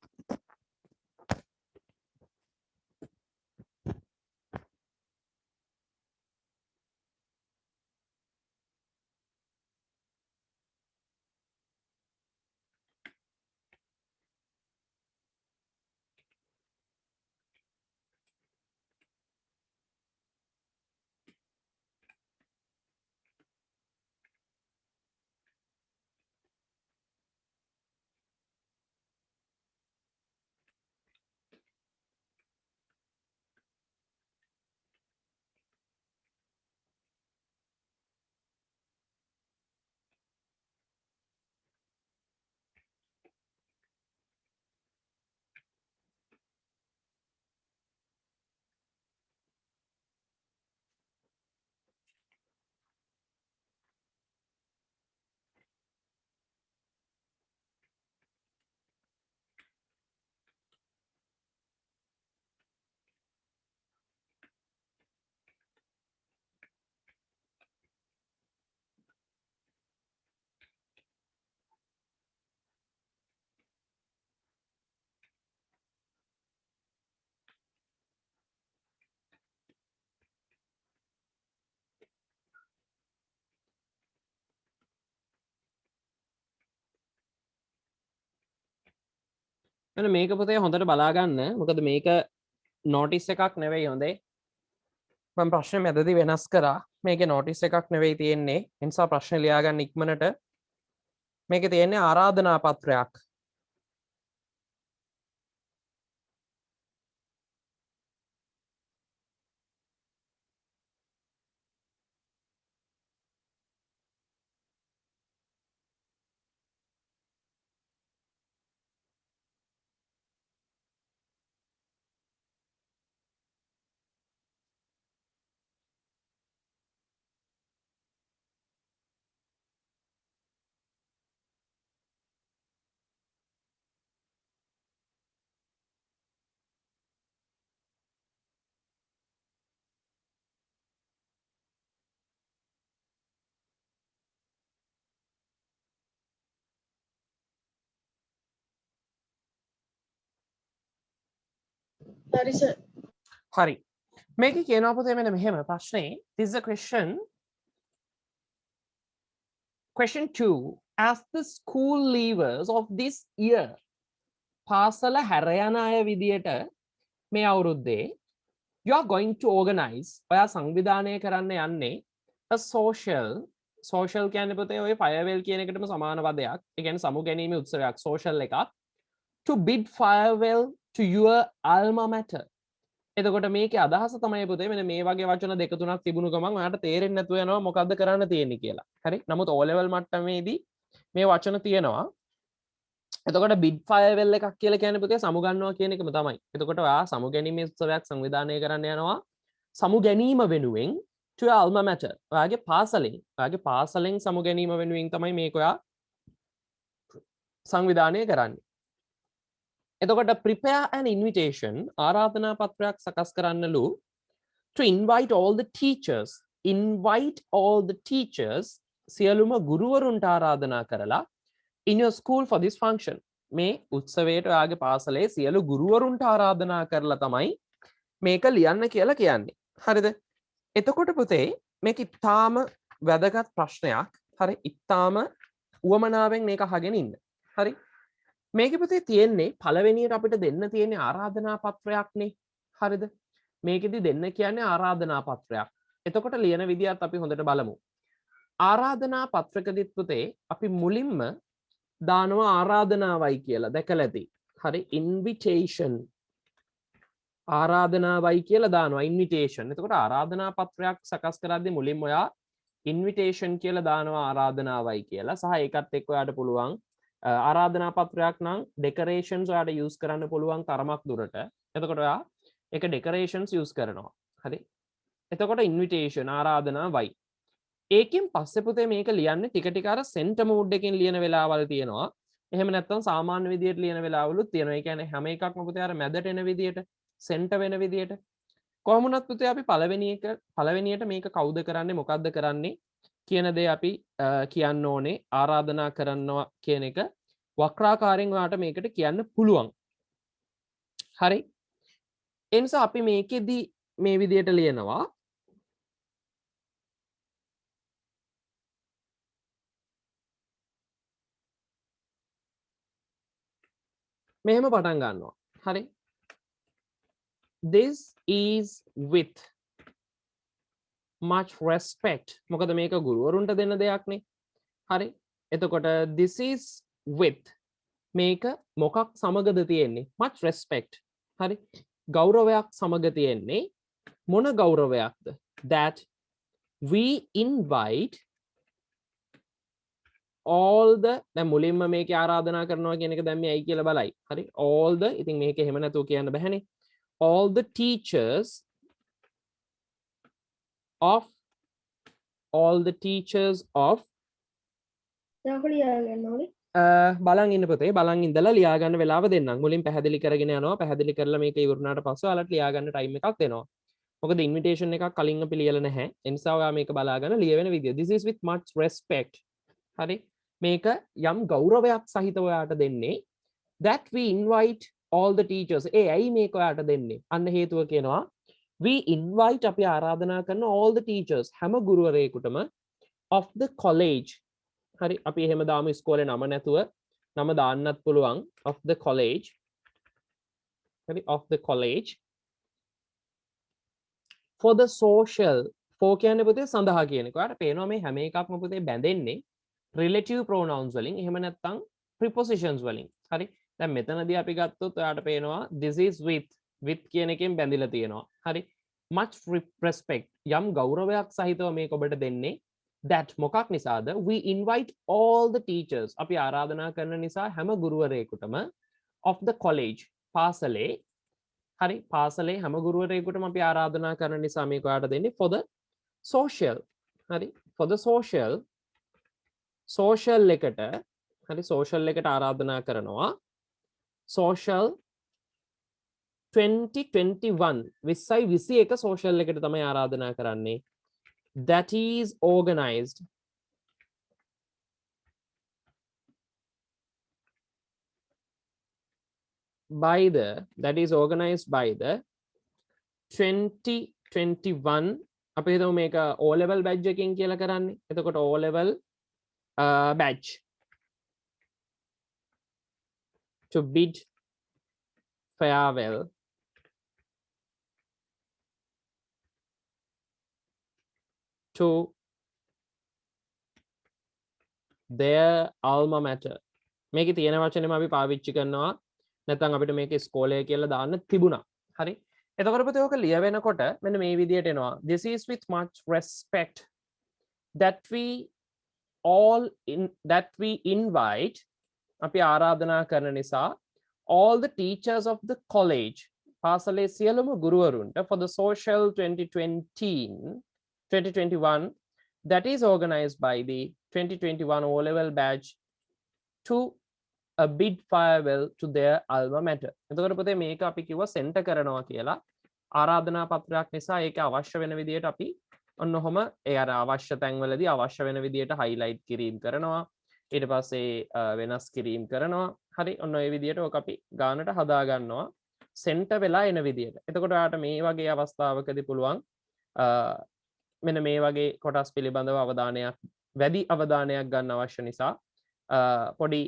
මෙන්න මේක පුතේ හොඳට බලා ගන්න මොකද මේක නෝටිස් එකක් නෙවෙයි හොඳේ මම ප්‍රශ්නේ මැදදී වෙනස් කරා මේකේ නෝටිස් එකක් නෙවෙයි තියෙන්නේ ඒ නිසා ප්‍රශ්නේ ලියා ගන්න ඉක්මනට මේකේ තියෙන්නේ ආරාධනා පත්‍රයක් හරි සර්. හරි මේක කියනවා පුතේ මෙන්න මෙහෙම ප්‍රශ්නේ this is a question 2 as the school leavers of this year පාසල හැර යන අය විදියට මේ අවුරුද්දේ you are going to organize ඔයා සංවිධානය කරන්න යන්නේ a social කියන්නේ පුතේ ඔය farewell කියන එකටම සමාන පදයක් ඒ කියන්නේ සමු ගැනීමේ උත්සවයක් social එකක් to bid farewell to your alma mater එතකොට මේකේ අදහස තමයි පුතේ මෙන්න මේ වගේ වචන දෙක තුනක් තිබුණු ගමන් ඔයාලට තේරෙන්නේ නැතුව යනවා මොකද්ද කරන්න තියෙන්නේ කියලා. හරි. නමුත් O level මට්ටමේදී මේ වචන තියෙනවා. එතකොට bid farewell එකක් කියලා කියන්නේ පුතේ සමු ගන්නවා කියන එකම තමයි. එතකොට ඔයා සමු ගැනීමේ උත්සවයක් සංවිධානය කරන්න යනවා. සමු ගැනීම වෙනුවෙන් to your alma mater. ඔයාගේ පාසලෙන් සමු ගැනීම වෙනුවෙන් තමයි මේක ඔයා සංවිධානය කරන්නේ. එතකොට prepare an invitation ආරාධනා පත්‍රයක් සකස් කරන්නලු to invite all the teachers සියලුම ගුරුවරුන්ට ආරාධනා කරලා in your school for this function මේ උත්සවයට ඔයාගේ පාසලේ සියලු ගුරුවරුන්ට ආරාධනා කරලා තමයි මේක ලියන්න කියලා කියන්නේ. හරිද? එතකොට පුතේ මේක ඉතාම වැදගත් ප්‍රශ්නයක්. හරි. ඉතාම උවමනාවෙන් මේක අහගෙන ඉන්න. හරි. මේක පුතේ තියෙන්නේ පළවෙනියට අපිට දෙන්න තියෙන්නේ ආරාධනා පත්‍රයක්නේ. හරිද? මේකෙදි දෙන්න කියන්නේ ආරාධනා පත්‍රයක්. එතකොට ලියන විදිහත් අපි හොඳට බලමු. ආරාධනා පත්‍රකදිත් පුතේ අපි මුලින්ම දානවා ආරාධනාවයි කියලා දැකලා ඇති. හරි invitation ආරාධනාවයි කියලා දානවා invitation. එතකොට ආරාධනා පත්‍රයක් සකස් කරද්දී මුලින්ම ඔයා invitation කියලා දානවා ආරාධනාවයි කියලා. සහ ඒකත් එක්ක ඔයාට පුළුවන් ආරාධනා පත්‍රයක් නම් decorations ඔයාට use කරන්න පුළුවන් තරමක් දුරට. එතකොට ඔයා ඒක decorations use කරනවා. හරි. එතකොට invitation ආරාධනාවයි. ඒකෙන් පස්සේ පුතේ මේක ලියන්නේ ටික ටික අර center mood එකෙන් ලියන වෙලාවල් තියෙනවා. එහෙම නැත්නම් සාමාන්‍ය විදියට ලියන වෙලාවලුත් තියෙනවා. ඒ කියන්නේ හැම එකක්ම පුතේ අර මැදට එන විදියට center වෙන විදියට. කොහොම වුණත් පුතේ අපි පළවෙනියට මේක කවුද කරන්නේ මොකද්ද කරන්නේ කියන දේ අපි කියන්න ඕනේ. ආරාධනා කරනවා කියන එක වක්‍රාකාරයෙන් ඔයාට මේකට කියන්න පුළුවන්. හරි. ඒ නිසා අපි මේකෙදි මේ විදියට ලියනවා මෙහෙම පටන් ගන්නවා. හරි. This is with much respect. මොකද මේක ගුරුවරුන්ට දෙන්න දෙයක්නේ. හරි. එතකොට this is with මේක මොකක් සමගද තියෙන්නේ? much respect. හරි. ගෞරවයක් සමග තියෙන්නේ. මොන ගෞරවයක්ද? that we invite all the දැන් මුලින්ම මේකේ ආරාධනා කරනවා කියන එක දැන් මේ ඇයි කියලා බලයි. හරි. all the ඉතින් මේක එහෙම නැතුව කියන්න බෑනේ. all the teachers of බලන් ඉන්න පුතේ බලන් ඉඳලා ලියා ගන්න වෙලාව දෙන්නම්. මුලින් පැහැදිලි කරගෙන යනවා. පැහැදිලි කරලා මේක ඉවරනාට පස්සේ ඔයාලට ලියා ගන්න ටයිම් එකක් දෙනවා. මොකද ඉන්විටේෂන් එකක් කලින් අපි ලියලා නැහැ. ඒ නිසා ඔයා මේක බලාගෙන ලියවෙන විදිය. This is with much respect. හරි. මේක යම් ගෞරවයක් සහිතව ඔයාට දෙන්නේ. that we invite all the teachers. ඇයි මේක ඔයාට දෙන්නේ? අන්න හේතුව කියනවා we invite අපි ආරාධනා කරන all the teachers හැම ගුරුවරයෙකුටම of the college. හරි. අපි එහෙම දාමු ඉස්කෝලේ නම නැතුව නම දාන්නත් පුළුවන් of the college. හරි. of the college for the social. for කියන්නේ පුතේ සඳහා කියන එක. ඔයාලට පේනවා මේ හැම එකක්ම පුතේ බැඳෙන්නේ relative pronouns වලින් එහෙම නැත්නම් prepositions වලින්. හරි. දැන් මෙතනදී අපි ගත්තොත් ඔයාට පේනවා this is with කියන එකෙන් බැඳිලා තියෙනවා. හරි. much respect යම් ගෞරවයක් සහිතව මේක ඔබට දෙන්නේ. that මොකක් නිසාද? we invite all the teachers අපි ආරාධනා කරන නිසා හැම ගුරුවරයෙකුටම of the college පාසලේ. හරි. පාසලේ හැම ගුරුවරයෙකුටම අපි ආරාධනා කරන නිසා මේක ඔයාට දෙන්නේ for the social. හරි. for the social එකට හරි social එකට ආරාධනා කරනවා social 2021 2021 social එකට තමයි ආරාධනා කරන්නේ that is organized that is organized by the 2021 අපි හිතමු මේක O level badge එකකින් කියලා කරන්නේ. එතකොට O level badge to bid farewell to their alma mater. මේකේ තියෙන වචනේම අපි පාවිච්චි කරනවා. නැත්නම් අපිට මේකේ ඉස්කෝලේ කියලා දාන්න තිබුණා. හරි. එතකොට පුතේ ඔක ලියවෙනකොට මෙන්න මේ විදියට එනවා. This is with much respect that we invite අපි ආරාධනා කරන නිසා all the teachers of the college පාසලේ සියලුම ගුරුවරුන්ට for the social 2021 that is organized by the 2021 O level batch to a bid farewell to their alma mater. එතකොට පුතේ මේක අපි කිව්වා සෙන්ටර් කරනවා කියලා. ආරාධනා පත්‍රයක් නිසා ඒක අවශ්‍ය වෙන විදියට අපි ඔන්න ඔහොම ඒ අර අවශ්‍ය තැන්වලදී අවශ්‍ය වෙන විදියට highlight කිරීම කරනවා. ඊට පස්සේ වෙනස් කිරීම කරනවා. හරි ඔන්න ඔය විදියට ඔක අපි ගානට හදා ගන්නවා සෙන්ටර් වෙලා එන විදියට. එතකොට ඔයාලට මේ වගේ අවස්ථාවකදී පුළුවන් මෙන්න මේ වගේ කොටස් පිළිබඳව අවධානයක් වැඩි අවධානයක් ගන්න අවශ්‍ය නිසා පොඩි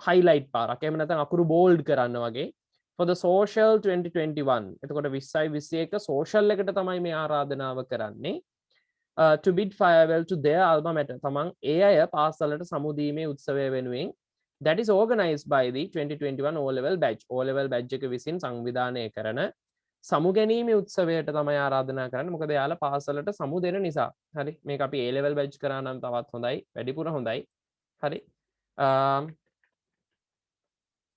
highlight පාරක් එහෙම නැත්නම් අකුරු bold කරන්න වගේ for the social 2021 එතකොට 2021 social එකට තමයි මේ ආරාධනාව කරන්නේ to bid farewell to their alma mater තමන් ඒ අය පාසලට සමුදීමේ උත්සවය වෙනුවෙන් that is organized by the 2021 O level batch O level batch එක විසින් සංවිධානය කරන සමු ගැනීමේ උත්සවයට තමයි ආරාධනා කරන්නේ මොකද යාලා පාසලට සමු දෙන නිසා හරි මේක අපි A level batch කරා නම් තවත් හොඳයි වැඩිපුර හොඳයි හරි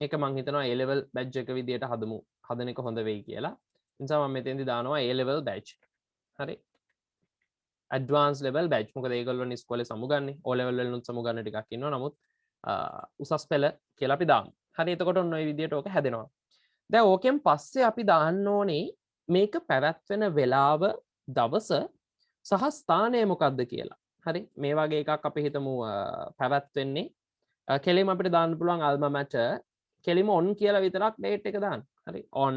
ඒක මං හිතනවා A level batch එක විදියට හදන එක හොඳ වෙයි කියලා නිසා මම මෙතෙන්දි දානවා A level batch හරි advanced level batch මොකද ඒගොල්ලෝ ඉස්කෝලේ සමු ගන්නේ O level වලිනුත් සමු ගන්න ටිකක් ඉන්නවා නමුත් උසස් පෙළ කියලා අපි දාමු හරි එතකොට ඔන්න ඔය විදියට ඕක හැදෙනවා දැන් ඕකෙන් පස්සේ අපි දාන්න ඕනේ මේක පැවැත්වෙන වෙලාව දවස සහ ස්ථානය මොකක්ද කියලා. හරි මේ වගේ එකක් අපි හිතමු පැවැත්වෙන්නේ කෙලිම අපිට දාන්න පුළුවන් alma mater කෙලිම on කියලා විතරක් date එක දාන්න. හරි on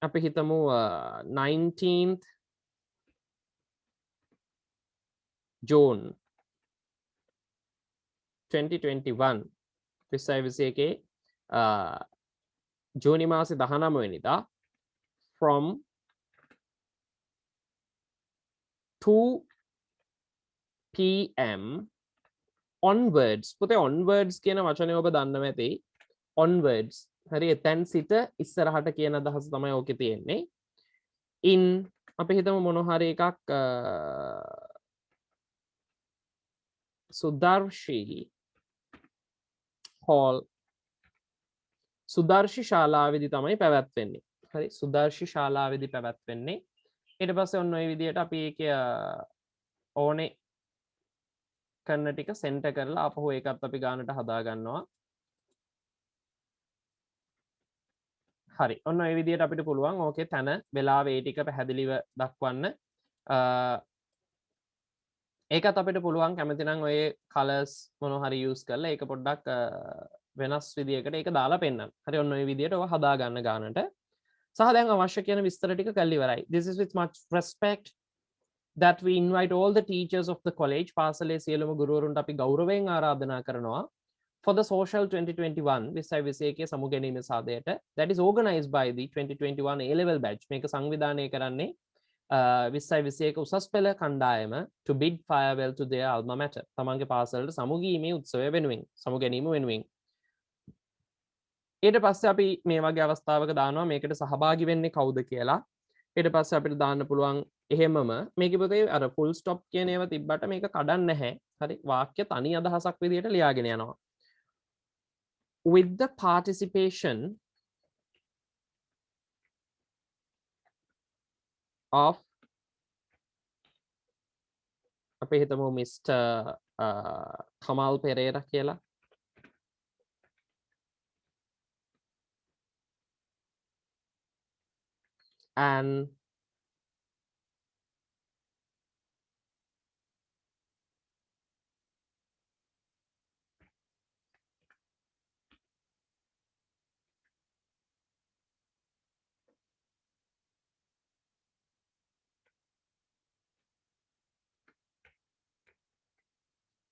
අපි හිතමු 19th June 2021 2021 ජූනි මාසේ 19 වෙනිදා from 2 PM onwards පුතේ onwards කියන වචනේ ඔබ දන්නව ඇති onwards හරි එතෙන් සිට ඉස්සරහට කියන අදහස තමයි ඕකේ තියෙන්නේ in අපි හිතමු මොන හරි එකක් සුදර්ශී hall සුදර්ශි ශාලාවේදී තමයි පැවැත්වෙන්නේ. හරි සුදර්ශි ශාලාවේදී පැවැත්වෙන්නේ. ඊට පස්සේ ඔන්න ඔය විදියට අපි ඒක ඕනේ කරන ටික සෙන්ටර් කරලා අපහු ඒකත් අපි ගානට හදා ගන්නවා. හරි ඔන්න ඔය විදියට අපිට පුළුවන් ඕකේ තන වෙලාව ඒ ටික පැහැදිලිව දක්වන්න. ඒකත් අපිට පුළුවන් කැමති නම් ඔය කලර්ස් මොන හරි යූස් කරලා ඒක පොඩ්ඩක් වෙනස් විදියකට ඒක දාලා පෙන්නන්න. හරි ඔන්න ඔය විදියට ඔය හදා ගන්න ගානට. සහ දැන් අවශ්‍ය කියන විස්තර ටික කරලා ඉවරයි. This is with much respect that we invite all the teachers of the college පාසලේ සියලුම ගුරුවරුන්ට අපි ගෞරවයෙන් ආරාධනා කරනවා for the social 2021 2021 සමු ගැනීම සාදයට that is organized by the 2021 A level batch මේක සංවිධානය කරන්නේ 2021 උසස් පෙළ කණ්ඩායම to bid farewell to their alma mater තමන්ගේ පාසලට සමු ගීමේ උත්සවය වෙනුවෙන් සමු ගැනීම වෙනුවෙන් ඊට පස්සේ අපි මේ වගේ අවස්ථාවක දානවා මේකට සහභාගී වෙන්නේ කවුද කියලා ඊට පස්සේ අපිට දාන්න පුළුවන් එහෙමම මේකේ පුතේ අර full stop කියන ඒවා තිබ්බට මේක කඩන්න නැහැ හරි වාක්‍ය තනි අදහසක් විදිහට ලියාගෙන යනවා with the participation of අපි හිතමු Mr. Kamal Pereira කියලා and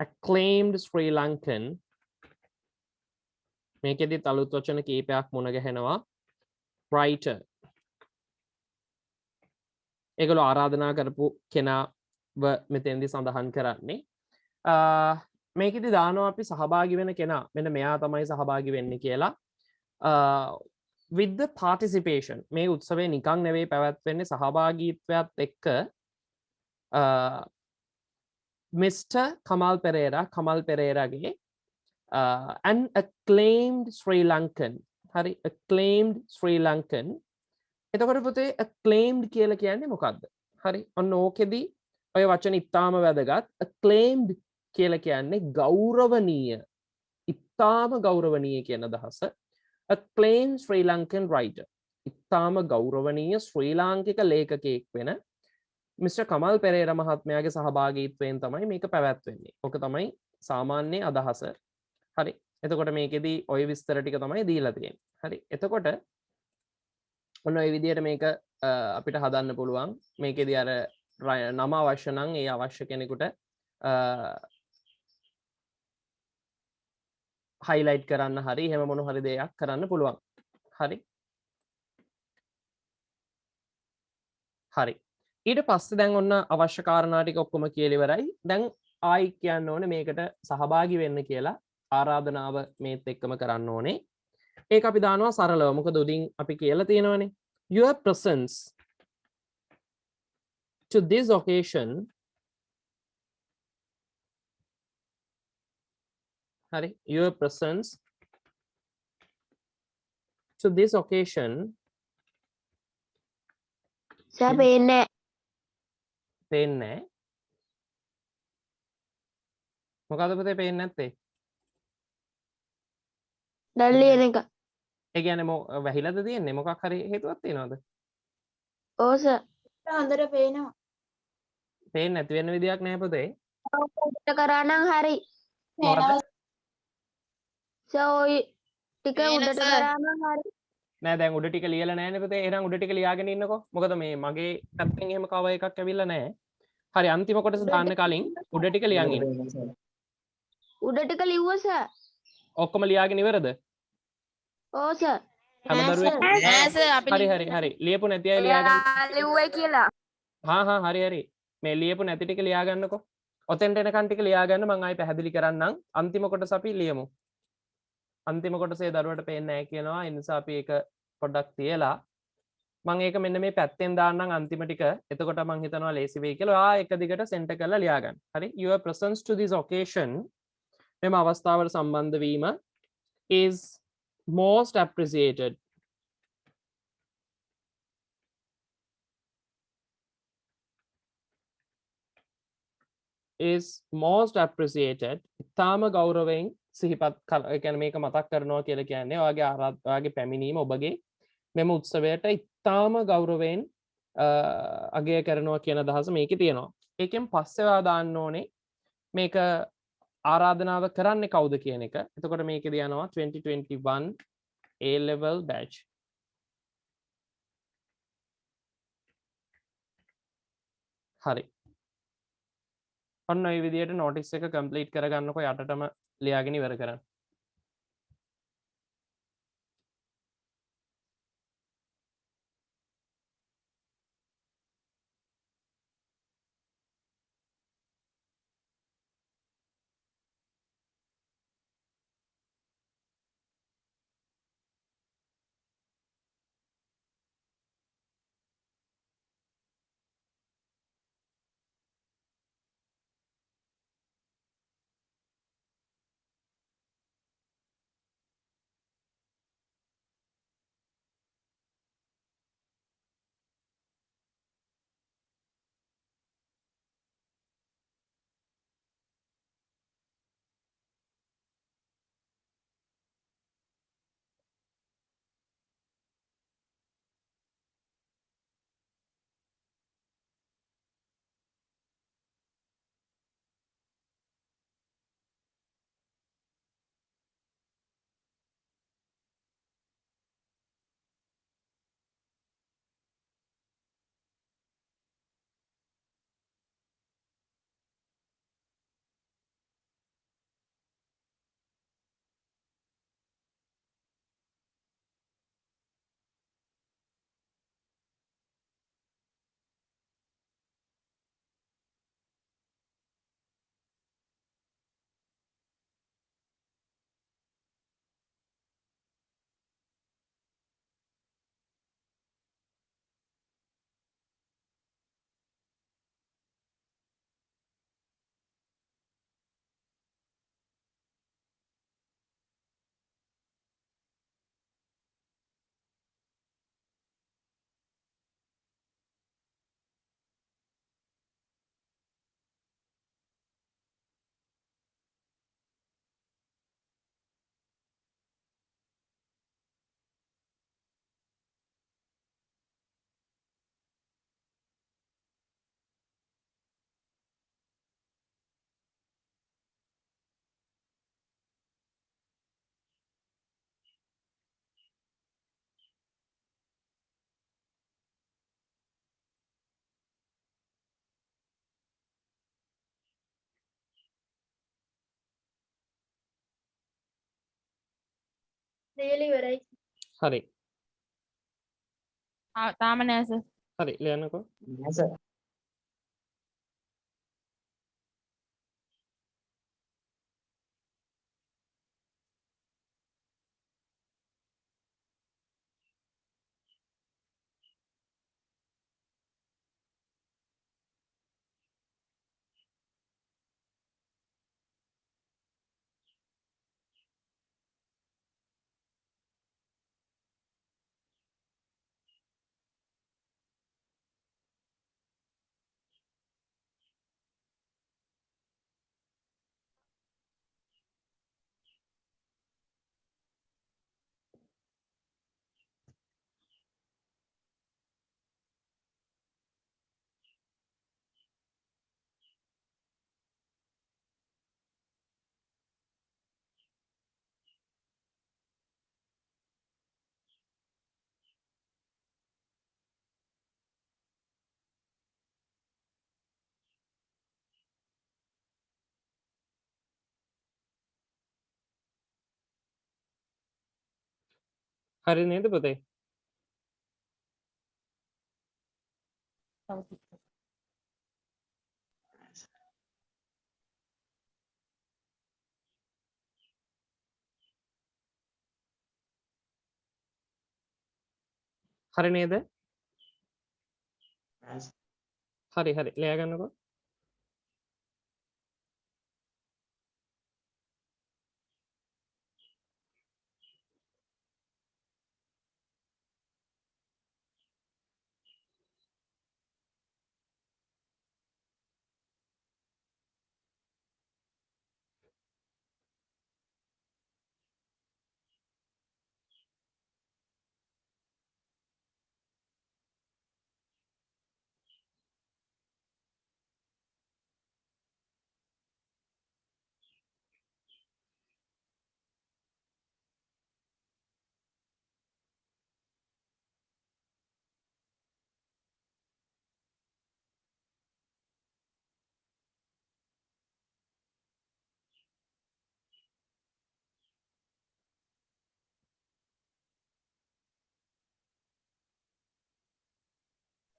acclaimed Sri Lankan මේකෙදි අලුත් වචන කීපයක් මුණ ගැහෙනවා writer ඒගොල්ලෝ ආරාධනා කරපු කෙනාව මෙතෙන්දි සඳහන් කරන්නේ මේකෙදි දානවා අපි සහභාගී වෙන කෙනා මෙන්න මෙයා තමයි සහභාගී වෙන්නේ කියලා with the participation මේ උත්සවය නිකන් නෙවෙයි පැවැත්වෙන්නේ සහභාගීත්වයත් එක්ක Mr. Kamal Pereiraගේ an acclaimed Sri Lankan හරි acclaimed Sri Lankan එතකොට පුතේ acclaimed කියලා කියන්නේ මොකක්ද හරි ඔන්න ඕකෙදි ඔය වචන ඉතාම වැදගත් acclaimed කියලා කියන්නේ ගෞරවනීය ඉතාම ගෞරවනීය කියන අදහස acclaimed Sri Lankan writer ඉතාම ගෞරවනීය ශ්‍රී ලාංකික ලේඛකයෙක් වෙන මිස්ටර් කමල් පෙරේරා මහත්මයාගේ සහභාගීත්වයෙන් තමයි මේක පැවැත්වෙන්නේ. ඔක තමයි සාමාන්‍ය අදහස. හරි. එතකොට මේකෙදී ওই විස්තර ටික තමයි දීලා තියෙන්නේ. හරි. එතකොට ඔන්න ඔය විදිහට මේක අපිට හදන්න පුළුවන්. මේකෙදී අර නම අවශ්‍ය නම් ඒ අවශ්‍ය කෙනෙකුට highlight කරන්න හරි එහෙම මොන හරි දෙයක් කරන්න පුළුවන්. හරි. හරි. ඊට පස්සේ දැන් ඔන්න අවශ්‍ය කාරණා ටික ඔක්කොම කියලා ඉවරයි. දැන් ආයි කියන්න ඕනේ මේකට සහභාගී වෙන්න කියලා ආරාධනාව මේත් එක්කම කරන්න ඕනේ. ඒක අපි දානවා සරලව. මොකද උඩින් අපි කියලා තියෙනවානේ. Your presence to this occasion හරි. Your presence to this occasion sir පේන්නේ පේන්නේ මොකද පුතේ පේන්නේ නැත්තේ දැන් ලියන එක ඒ කියන්නේ වැහිලාද තියෙන්නේ මොකක් හරි හේතුවක් තියෙනවද ඔව් සර් හොඳට පේනවා. පේන්නේ නැති වෙන විදියක් නැහැ පුතේ උඩට කරා නම් හරි පේනවා. සර් ඔය ටික උඩට කරා නම් හරි නෑ දැන් උඩ ටික ලියලා නැහැනේ පුතේ එහෙනම් උඩ ටික ලියාගෙන ඉන්නකෝ මොකද මේ මගේ පැත්තෙන් එහෙම කව එකක් ඇවිල්ලා නැහැ හරි අන්තිම කොටස දාන්න කලින් උඩ ටික ලියන් ඉන්න උඩ ටික ලිව්වා සර් ඔක්කොම ලියාගෙන ඉවරද ඔව් සර් හැම දරුවෙක් නෑ සර් අපි හරි ලියපු නැති අය ලියාගන්න ලිව්වේ කියලා හරි මේ ලියපු නැති ටික ලියාගන්නකෝ ඔතෙන්ට එනකන් ටික ලියාගන්න මම ආයි පැහැදිලි කරන්නම් අන්තිම කොටස අපි ලියමු අන්තිම කොටසේ දරුවට පේන්නේ නැහැ කියනවා ඒ නිසා අපි ඒක පොඩ්ඩක් තියලා මම ඒක මෙන්න මේ පැත්තෙන් දාන්නම් අන්තිම ටික එතකොට මම හිතනවා ලේසි වෙයි කියලා එක දිගට සෙන්ටර් කරලා ලියා ගන්න හරි your presence to this occasion මෙම අවස්ථාවට සම්බන්ධ වීම is most appreciated ඉතාම ගෞරවයෙන් සිහිපත් කියන්නේ මේක මතක් කරනවා කියලා කියන්නේ ඔයාගේ පැමිණීම ඔබගේ මෙම උත්සවයට ඉතාම ගෞරවයෙන් අගය කරනවා කියන අදහස මේකේ තියෙනවා. ඒකෙන් පස්සේ ඔයා දාන්න ඕනේ මේක ආරාධනාව කරන්නේ කවුද කියන එක. එතකොට මේකේදී යනවා 2021 A level batch. හරි. ඔන්න ඔය විදිහට notice එක complete කරගන්නකො යටටම ලියාගෙන ඉවර කරන්න. ලියලා ඉවරයි. හරි තාම නෑ සර්. හරි ලියන්නකෝ. Yes, sir. හරි නේද පුතේ? හරි නේද? Yes. හරි හරි ලියා ගන්නකෝ.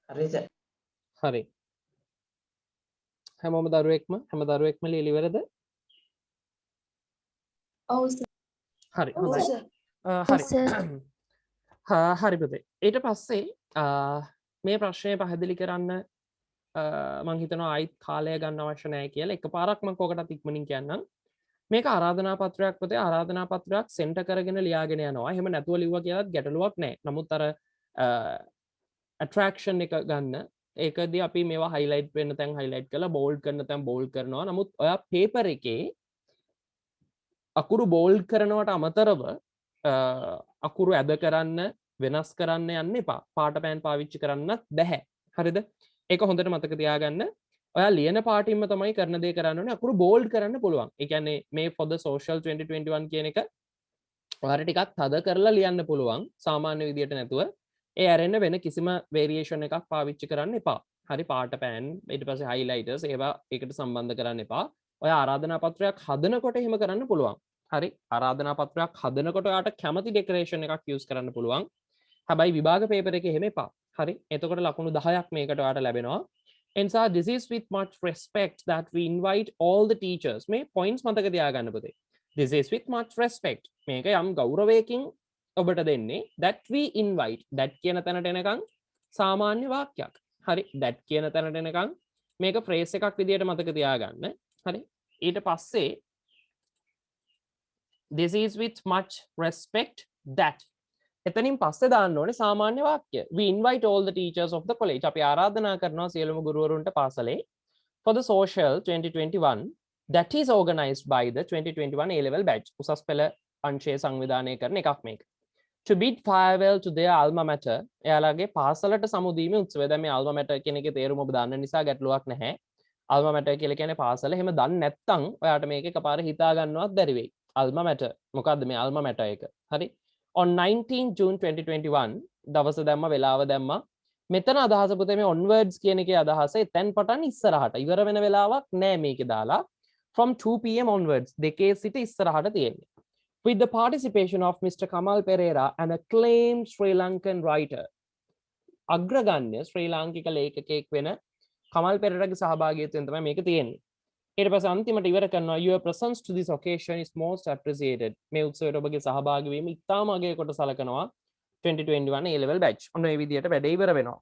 හරි sir. හරි හැම දරුවෙක්ම ලියලා ඉවරද? ඔව් සර්. හරි ඔව් හොඳයි. සර්. හරි හරි පුතේ. ඊට පස්සේ මේ ප්‍රශ්නය පැහැදිලි කරන්න මං හිතනවා ආයිත් කාලය ගන්න අවශ්‍ය නැහැ කියලා එකපාරක් මම කෝකටත් ඉක්මනින් කියන්නම්. මේක ආරාධනා පත්‍රයක් පුතේ. ආරාධනා පත්‍රයක් සෙන්ටර් කරගෙන ලියාගෙන යනවා. එහෙම නැතුව ලිව්වා කියලාත් ගැටලුවක් නැහැ. නමුත් අර attraction එක ගන්න ඒකදී අපි මේවා highlight වෙන්න තැන් highlight කරලා bold කරන තැන් bold කරනවා. නමුත් ඔයා paper එකේ අකුරු bold කරනවට අමතරව අකුරු ඇද කරන්න වෙනස් කරන්න යන්න එපා. පාට පෑන් පාවිච්චි කරන්නත් බැහැ. හරිද? ඒක හොඳට මතක තියාගන්න. ඔයා ලියන පාටින්ම තමයි කරන දේ කරන්න ඕනේ. අකුරු bold කරන්න පුළුවන්. ඒ කියන්නේ මේ for the social 2021 කියන එක ඔයාලට ටිකක් තද කරලා ලියන්න පුළුවන්. සාමාන්‍ය විදියට නැතුව. ඒ ඇරෙන්න වෙන කිසිම variation එකක් පාවිච්චි කරන්න එපා. හරි පාට පෑන් ඊට පස්සේ highlighters ඒවා ඒකට සම්බන්ධ කරන්න එපා. ඔය ආරාධනා පත්‍රයක් හදනකොට එහෙම කරන්න පුළුවන්. හරි ආරාධනා පත්‍රයක් හදනකොට ඔයාට කැමති ඩෙකරේෂන් එකක් යූස් කරන්න පුළුවන්. හැබැයි විභාග පේපර් එකේ එහෙම එපා. හරි එතකොට ලකුණු 10ක් මේකට ඔයාට ලැබෙනවා. එනිසා this is with much respect that we invite all the teachers මේ points මතක තියාගන්න පුතේ. this is with much respect මේක යම් ගෞරවයකින් ඔබට දෙන්නේ that we invite that කියන තැනට එනකන් සාමාන්‍ය වාක්‍යයක්. හරි that කියන තැනට එනකන් මේක phrase එකක් විදියට මතක තියාගන්න. හරි ඊට පස්සේ this is with much respect that එතනින් පස්සේ දාන්න ඕනේ සාමාන්‍ය වාක්‍ය. we invite all the teachers of the college අපි ආරාධනා කරනවා සියලුම ගුරුවරුන්ට පාසලේ for the social 2021 that is organized by the 2021 A level batch උසස් පෙළ අංශය සංවිධානය කරන එකක් මේක. to bid farewell to their alma mater එයාලගේ පාසලට සමුදීමේ උත්සවය. දැන් මේ alma mater කියන එකේ තේරුම ඔබ දන්න නිසා ගැටලුවක් නැහැ. alma mater කියලා කියන්නේ පාසල. එහෙම දන්නේ නැත්නම් ඔයාට මේක එකපාර හිතා ගන්නවත් බැරි වෙයි. alma mater මොකද්ද මේ alma mater එක? හරි on 19 June 2021 දවස දැම්ම වෙලාව දැම්ම මෙතන අදහස පුතේ මේ onwards කියන එකේ අදහස එතෙන් පටන් ඉස්සරහට ඉවර වෙන වෙලාවක් නෑ මේකේ දාලා from 2 pm onwards දෙකේ සිට ඉස්සරහට තියෙන්නේ with the participation of Mr. Kamal Pereira, an acclaimed Sri Lankan writer. අග්‍රගණ්‍ය ශ්‍රී ලාංකික ලේඛකයෙක් වෙන කමල් පෙරේරාගේ සහභාගීත්වයෙන් තමයි මේක තියෙන්නේ. ඊට පස්සේ අන්තිමට ඉවර කරනවා your presence to this occasion is most appreciated. මේ උත්සවයට ඔබගේ සහභාගී වීම ඉතාම අගය කොට සලකනවා 2021 A level batch. ඔන්න මේ විදිහට වැඩ ඉවර වෙනවා.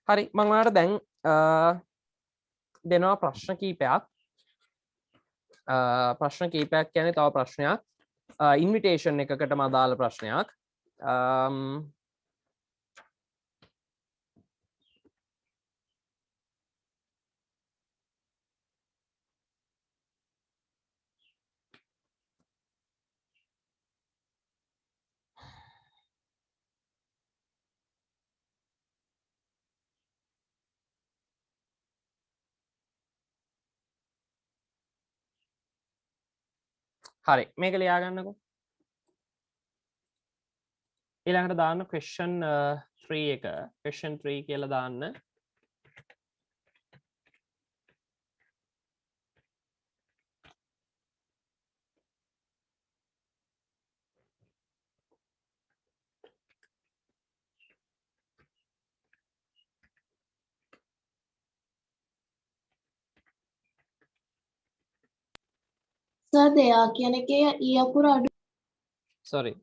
හරි මම ඔයාලට දැන් දෙනවා ප්‍රශ්න කීපයක්. ප්‍රශ්න කීපයක් කියන්නේ තව ප්‍රශ්නයක්. ඉන්විටේෂන් එකකටම අදාළ ප්‍රශ්නයක්. හරි මේක ලියා ගන්නකෝ. ඊළඟට දාන්න question 3 එක. question 3 කියලා දාන්න. සර් දෙයා කියන එකේ ඊ අකුර අඩු sorry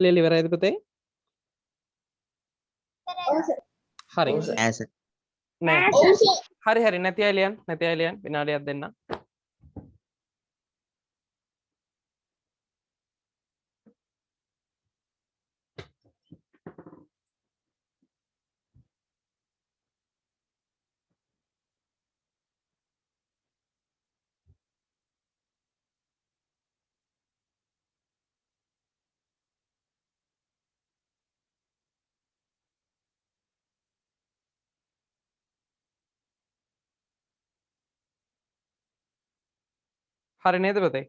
ලියලා ඉවරයිද පුතේ? හරි නෑ හරි හරි නැති අය ලියන්න විනාඩියක් දෙන්න. හරි නේද පුතේ?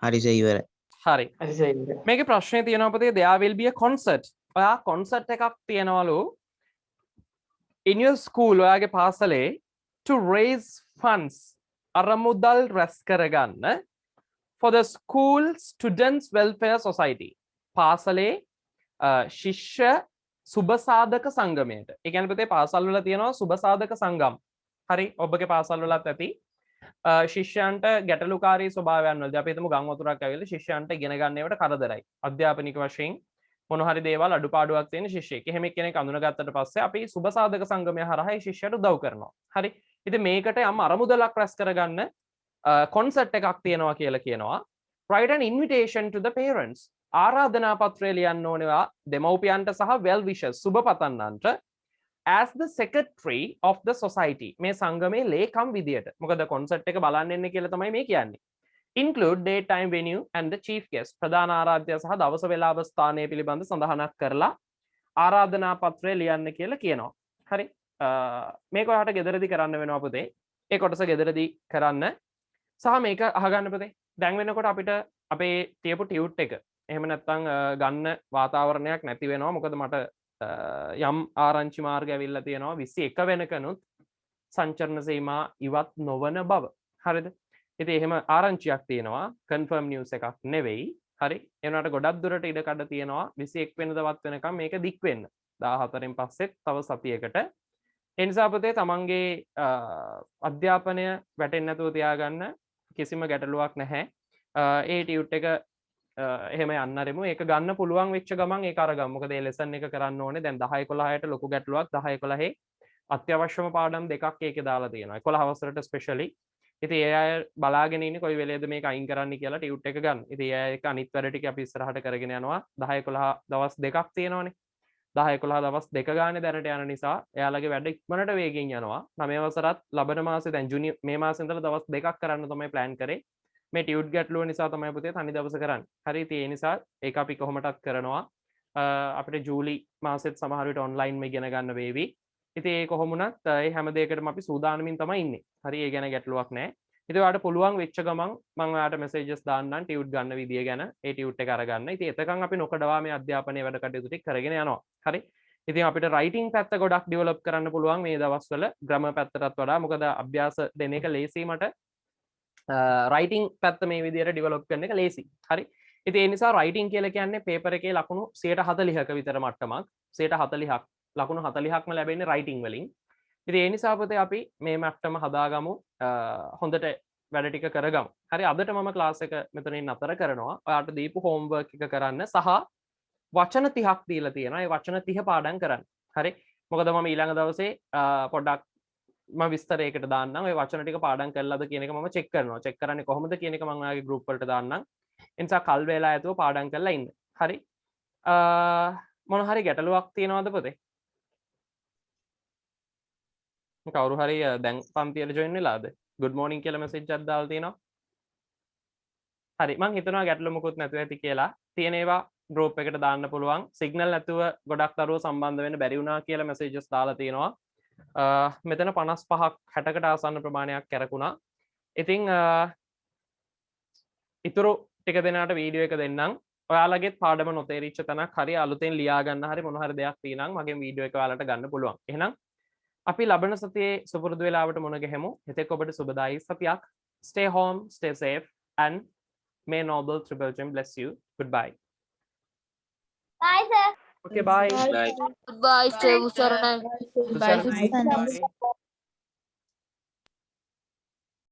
හරි සර් ඉවරයි. හරි. හරි සර් ඉවරයි. මේකේ ප්‍රශ්නේ තියෙනවා පුතේ there will be a concert. ඔයා concert එකක් තියනවලු in your school ඔයාගේ පාසලේ to raise funds අරමුදල් රැස් කරගන්න for the school students welfare society පාසලේ ශිෂ්‍ය සුබසාධක සංගමයට. ඒ කියන්නේ පුතේ පාසල් වල තියෙනවා සුබසාධක සංගම්. හරි ඔබගේ පාසල් වලත් ඇති ශිෂ්‍යයන්ට ගැටලුකාරී ස්වභාවයන් වලදී අපි හිතමු ගම් වතුරක් ඇවිල්ලා ශිෂ්‍යයන්ට ඉගෙන ගන්න ඒවට කරදරයි. අධ්‍යාපනික වශයෙන් මොන හරි දේවල් අඩුපාඩුවක් තියෙන ශිෂ්‍යෙක්. එහෙම කෙනෙක් අඳුනගත්තට පස්සේ අපි සුබසාධක සංගමය හරහා ඒ ශිෂ්‍යයට උදව් කරනවා. හරි. ඉතින් මේකට යම් අරමුදලක් රැස් කරගන්න කොන්සර්ට් එකක් තියෙනවා කියලා කියනවා. Write an invitation to the parents. ආරාධනා පත්‍රය ලියන්න ඕනවා දෙමව්පියන්ට සහ well wishers සුබ පතන්නන්ට as the secretary of the society මේ සංගමේ ලේකම් විදියට. මොකද කොන්සර්ට් එක බලන්න එන්න කියලා තමයි මේ කියන්නේ. include date time venue and the chief guest ප්‍රධාන ආරාධ්‍යයා සහ දවස වේලාව ස්ථානය පිළිබඳ සඳහනක් කරලා ආරාධනා පත්‍රය ලියන්න කියලා කියනවා. හරි. මේක ඔයාලට ගෙදරදී කරන්න වෙනවා පුතේ. ඒ කොටස ගෙදරදී කරන්න. සහ මේක අහගන්න පුතේ. දැන් වෙනකොට අපිට අපේ තියපු ටියුට් එක එහෙම නැත්නම් ගන්න වාතාවරණයක් නැති වෙනවා. මොකද මට යම් ආරංචි මාර්ග ඇවිල්ලා තියෙනවා 21 වෙනකනුත් සංචරණ සීමා ඉවත් නොවන බව. හරිද? ඉතින් එහෙම ආරංචියක් තියෙනවා. කන්ෆර්ම් නිවුස් එකක් නෙවෙයි. හරි. ඒ වුණාට ගොඩක් දුරට ඉඩ කඩ තියෙනවා 21 වෙනිදාවත් වෙනකම් මේක දික් වෙන්න. 14න් පස්සේ තව සතියකට. ඒ නිසා පුතේ තමන්ගේ අධ්‍යාපනය වැටෙන්නේ නැතුව තියාගන්න කිසිම ගැටලුවක් නැහැ. ඒ ටියුට් එක එහෙම යන්න අරමු. ඒක ගන්න පුළුවන් වෙච්ච ගමන් ඒක අරගමු. මොකද මේ ලෙසන් එක කරන්න ඕනේ. දැන් 10 11ට ලොකු ගැටලුවක් 10 11 අත්‍යවශ්‍යම පාඩම් දෙකක් ඒකේ දාලා තියෙනවා. 11 වසරට ස්පෙෂලි. ඉතින් ඒ අය බලාගෙන ඉන්නේ කොයි වෙලේද මේක අයින් කරන්න කියලා ටියුට් එක ගන්න. ඉතින් ඒ අය ඒක අනිත් වැඩ ටික අපි ඉස්සරහට කරගෙන යනවා. 10 11 දවස් දෙකක් තියෙනවනේ. 10 11 දවස් දෙක ගානේ දැනට යන නිසා එයාලගේ වැඩ ඉක්මනට වේගෙන් යනවා. 9 වසරත් ලබන මාසේ දැන් ජූනි මේ මාසේ ඉඳලා දවස් දෙකක් කරන්න තමයි ප්ලෑන් කරේ. මේ ටියුට් ගැටලුව නිසා තමයි පුතේ තනි දවස කරන්නේ. හරි. ඉතින් ඒ නිසා ඒක අපි කොහොමටත් කරනවා. අපිට ජූලි මාසෙත් සමහර විට ඔන්ලයින් මේ ඉගෙන ගන්න වේවි. ඉතින් ඒ කොහොමුණත් ඒ හැම දෙයකටම අපි සූදානමින් තමයි ඉන්නේ. හරි. ඒ ගැන ගැටලුවක් නැහැ. ඉතින් ඔයාලට පුළුවන් වෙච්ච ගමන් මම ඔයාලට මෙසේජස් දාන්නම් ටියුට් ගන්න විදිය ගැන. ඒ ටියුට් එක අරගන්න. ඉතින් එතකන් අපි නොකඩවා මේ අධ්‍යාපනයේ වැඩ කටයුතු ටික කරගෙන යනවා. හරි. ඉතින් අපිට රයිටිං පැත්ත ගොඩක් ඩෙවලොප් කරන්න පුළුවන් මේ දවස්වල ග්‍රැමර් පැත්තටත් වඩා. මොකද අභ්‍යාස දෙන එක ලේසි මට. රයිටිං පැත්ත මේ විදිහට ඩෙවලොප් කරන එක ලේසි. හරි. ඉතින් ඒ නිසා රයිටිං කියලා කියන්නේ පේපර් එකේ ලකුණු 140ක විතර මට්ටමක්. 140ක් ලකුණු 40ක්ම ලැබෙන්නේ රයිටිං වලින්. ඉතින් ඒ නිසා පුතේ අපි මේ මට්ටම හදාගමු. හොඳට වැඩ ටික කරගමු. හරි. අදට මම ක්ලාස් එක මෙතනින් නතර කරනවා. ඔයාලට දීපු හෝම්වර්ක් එක කරන්න සහ වචන 30ක් දීලා තියෙනවා. ඒ වචන 30 පාඩම් කරන්න. හරි. මොකද මම ඊළඟ දවසේ පොඩ්ඩක් මම විස්තරයකට දාන්නම්. ඔය වචන ටික පාඩම් කරලාද කියන එක මම චෙක් කරනවා. චෙක් කරන්නේ කොහොමද කියන එක මම ඔයාගේ group වලට දාන්නම්. ඒ නිසා කල් වේලා ඇතුව පාඩම් කරලා ඉන්න. හරි. මොන හරි ගැටලුවක් තියෙනවද පුතේ? කවුරු හරි දැන් පන්තියට ජොයින් වෙලාද? good morning කියලා මැසේජ් එකක් දාලා තියෙනවා. හරි. මම හිතනවා ගැටලු මොකුත් නැතුව ඇති කියලා. තියෙන ඒවා group එකට දාන්න පුළුවන්. signal නැතුව ගොඩක් දරුවෝ සම්බන්ධ වෙන්න බැරි වුණා කියලා messages දාලා තියෙනවා. මෙතන 55ක් 60කට ආසන්න ප්‍රමාණයක් කැරකුණා. ඉතින් ඉතුරු ටික දෙනාට වීඩියෝ එක දෙන්නම්. ඔයාලගේත් පාඩම නොතේරිච්ච තැනක් හරි අලුතෙන් ලියා ගන්න හරි මොන හරි දෙයක් තියෙනම් මගේ වීඩියෝ එක ඔයාලට ගන්න පුළුවන්. එහෙනම් අපි ලබන සතියේ සුපුරුදු වෙලාවට මුණ ගැහෙමු. එතෙක් ඔබට සුබදායී සතියක්. Stay home, stay safe and may noble Triple Gem bless you. Goodbye. Bye sir. Okay, bye. Bye. Goodbye sir. Bye.